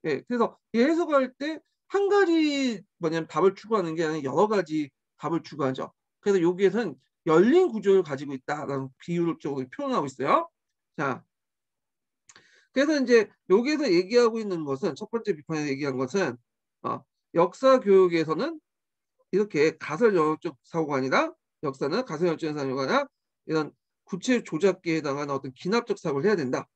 예, 그래서 이 해석할 때 한 가지 뭐냐면 답을 추구하는 게 아니라 여러 가지 답을 추구하죠. 그래서 여기에서는 열린 구조를 가지고 있다라는 비유적으로 표현하고 있어요. 자, 그래서 이제 여기에서 얘기하고 있는 것은 첫 번째 비판에서 얘기한 것은 역사 교육에서는 이렇게 가설 영역적 사고가 아니라 역사는 가설 영역적 사고가 아니라 이런 구체 조작기에 해당하는 어떤 기납적 사고를 해야 된다.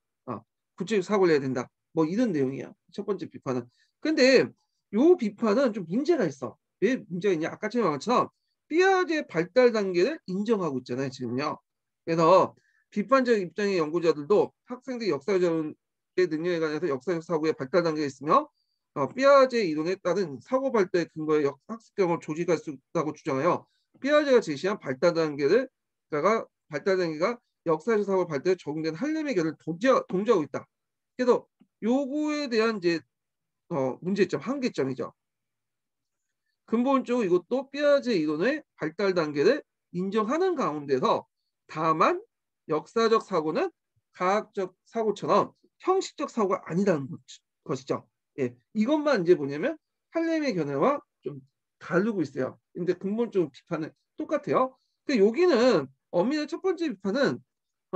구체적 사고를 해야 된다. 뭐 이런 내용이야. 첫 번째 비판은. 근데 요 비판은 좀 문제가 있어. 왜 문제가 있냐? 아까 말한 것처럼 삐아제 발달 단계를 인정하고 있잖아요. 지금요. 그래서 비판적 입장의 연구자들도 학생들이 역사적 능력에 관해서 역사적 사고의 발달 단계가 있으며 삐아제 이론에 따른 사고 발달 근거의 학습 경험을 조직할 수 있다고 주장하여 삐아제가 제시한 발달 단계가 역사적 사고 발달에 적용된 할렘의 결을 동조하고 있다. 그래서 요거에 대한 이제 문제점, 한계점이죠. 근본적으로 이것도 삐아제 이론의 발달 단계를 인정하는 가운데서 다만 역사적 사고는 가학적 사고처럼 형식적 사고가 아니라는 것이죠. 예, 이것만 이제 뭐냐면 할렘의 견해와 좀 다르고 있어요. 근데 근본적으로 비판은 똑같아요. 근데 여기는 엄밀히 첫 번째 비판은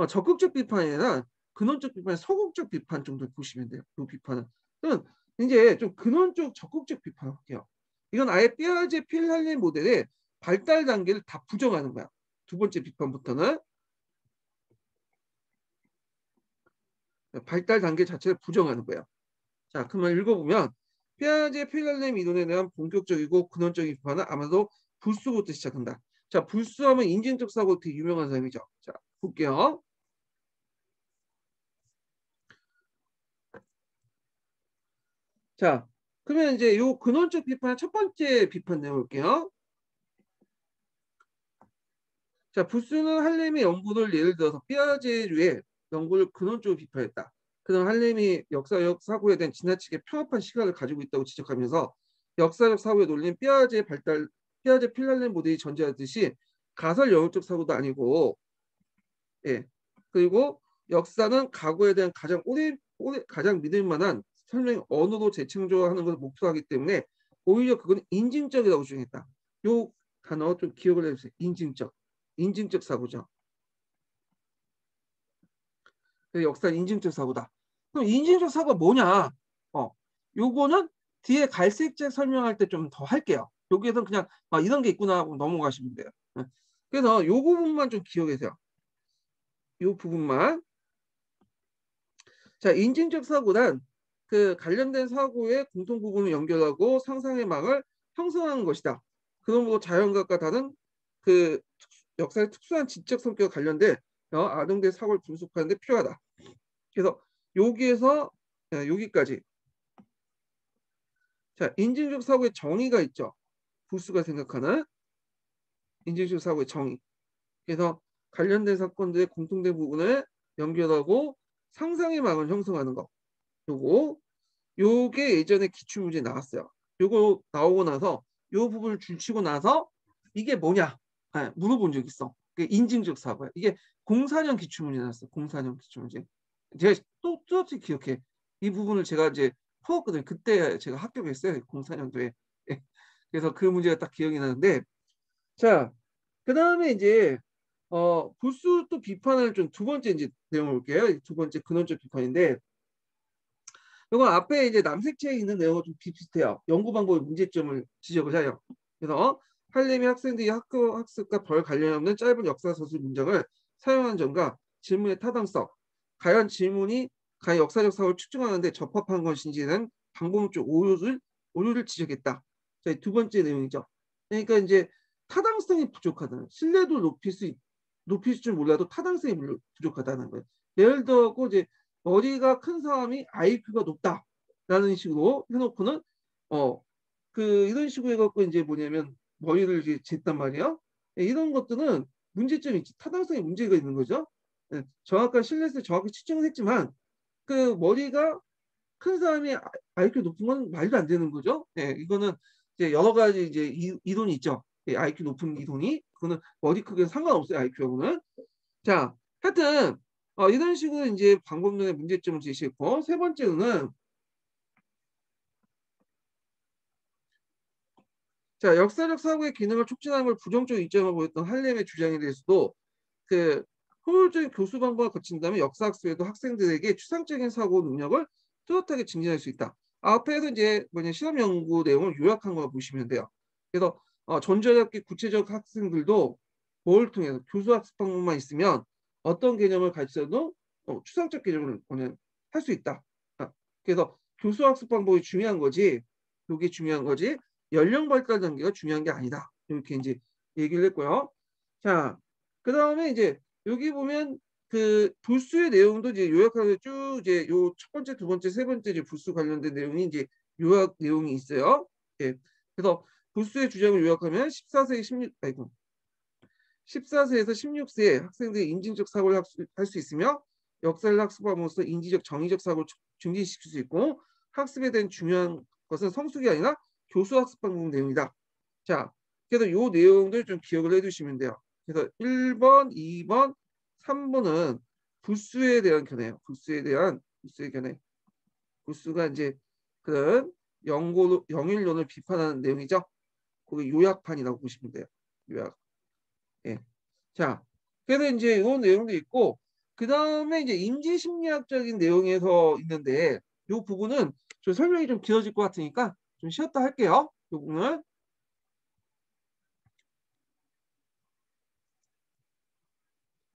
적극적 비판이 아니라 근원적 비판, 소극적 비판 정도 보시면 돼요. 이 비판은. 그럼 이제 좀 근원적 적극적 비판을 할게요. 이건 아예 삐아제 필할렘 모델의 발달 단계를 다 부정하는 거야. 두 번째 비판부터는 발달 단계 자체를 부정하는 거예요. 자, 그러면 읽어보면 삐아제 필할렘 이론에 대한 본격적이고 근원적인 비판은 아마도 불수부터 시작한다. 자, 불수하면 인증적 사고 되게 유명한 사람이죠. 자, 볼게요. 자, 그러면 이제 요 근원적 비판 첫 번째 비판 내볼게요. 자, 부스는 할렘의 연구를 예를 들어서 삐아제류의 연구를 근원적으로 비판했다. 그는 할렘이 역사적 사고에 대한 지나치게 평합한 시각을 가지고 있다고 지적하면서 역사적 사고의 논리는 삐아제 필할렘 모델이 전제하듯이 가설 영역적 사고도 아니고, 예. 그리고 역사는 과거에 대한 가장 믿을 만한 설명 언어로 재창조하는 것을 목표로 하기 때문에 오히려 그건 인증적이라고 주장했다. 요 단어 좀 기억을 해주세요. 인증적 사고죠. 역사는 인증적 사고다. 그럼 인증적 사고가 뭐냐? 요거는 뒤에 갈색책 설명할 때 좀 더 할게요. 여기에서 그냥 이런 게 있구나 하고 넘어가시면 돼요. 그래서 요 부분만 좀 기억하세요. 요 부분만. 자, 인증적 사고란 그 관련된 사고의 공통 부분을 연결하고 상상의 막을 형성하는 것이다. 그러므로 자연각과 다른 그 역사의 특수한 지적 성격과 관련된 아동대 사고를 분석하는 데 필요하다. 그래서 여기에서 여기까지. 자, 인증적 사고의 정의가 있죠. 부수가 생각하는 인증적 사고의 정의. 그래서 관련된 사건들의 공통된 부분을 연결하고 상상의 막을 형성하는 거. 요게 예전에 기출문제 나왔어요. 요거 나오고 나서 요 부분을 줄치고 나서 이게 뭐냐 물어본 적 있어. 인증적 사고야. 이게 04년 기출문제 나왔어. 04년 기출문제. 제가 또렷이 기억해. 이 부분을 제가 이제 풀었거든요. 그때 제가 합격했어요. 04년도에. 그래서 그 문제가 딱 기억이 나는데, 자, 그 다음에 이제 불수 또 비판을 좀 두 번째 이제 내용을 볼게요. 두 번째 근원적 비판인데, 이건 앞에 이제 남색체에 있는 내용과 좀 비슷해요. 연구 방법의 문제점을 지적을 해요. 그래서 할렘이 학생들이 학교 학습과 별 관련 없는 짧은 역사 서술 문장을 사용한 점과 질문의 타당성, 과연 질문이 과연 역사적 사고를 측정하는데 적합한 것인지는 방법적 오류를 지적했다. 자, 두 번째 내용이죠. 그러니까 이제 타당성이 부족하다는, 신뢰도 높일 줄 몰라도 타당성이 부족하다는 거예요. 예를 들어 이제 머리가 큰 사람이 IQ가 높다라는 식으로 해놓고는 이런 식으로 해갖고 이제 뭐냐면 머리를 이제 쟀단 말이에요. 이런 것들은 문제점이 있지, 타당성에 문제가 있는 거죠. 정확한 신뢰성을 정확히 측정을 했지만 그 머리가 큰 사람이 IQ 높은 건 말도 안 되는 거죠. 이거는 이제 여러 가지 이제 이론이 있죠. IQ 높은 이론이, 그거는 머리 크기에 상관없어요. IQ하고는. 자, 하여튼 이런 식으로 이제 방법론의 문제점을 제시했고, 세 번째로는 자, 역사적 사고의 기능을 촉진하는 걸 부정적 입장을 보였던 할렘의 주장에 대해서도 그 효율적인 교수 방법을 거친다면 역사학습에도 학생들에게 추상적인 사고 능력을 뚜렷하게 증진할 수 있다. 앞에서 이제 실험 연구 내용을 요약한 거 보시면 돼요. 그래서 전자적기 구체적 학생들도 뭘 통해서 교수 학습 방법만 있으면 어떤 개념을 가르쳐도 추상적 개념을 할 수 있다. 그래서 교수 학습 방법이 중요한 거지, 이게 중요한 거지, 연령 발달 단계가 중요한 게 아니다. 이렇게 이제 얘기를 했고요. 자, 그 다음에 이제 여기 보면 그 불수의 내용도 이제 요약하게 쭉 이제 요 첫 번째, 두 번째, 세 번째 이제 불수 관련된 내용이 이제 요약 내용이 있어요. 예. 그래서 불수의 주장을 요약하면 14세에서 16세 학생들이 인지적 사고를 할 수 있으며 역사를 학습함으로써 인지적, 정의적 사고를 증진시킬 수 있고, 학습에 대한 중요한 것은 성숙이 아니라 교수 학습 방법 내용이다. 자, 그래서 요 내용들 좀 기억을 해두시면 돼요. 그래서 1번, 2번, 3번은 불수에 대한 견해예요. 불수의 견해. 불수가 이제 그런 영일론을 비판하는 내용이죠. 거기 요약판이라고 보시면 돼요. 요약. 예. 자, 그래서 이제 이런 내용도 있고, 그 다음에 이제 인지심리학적인 내용에서 있는데, 이 부분은 좀 설명이 좀 길어질 것 같으니까 좀 쉬었다 할게요. 이 부분은.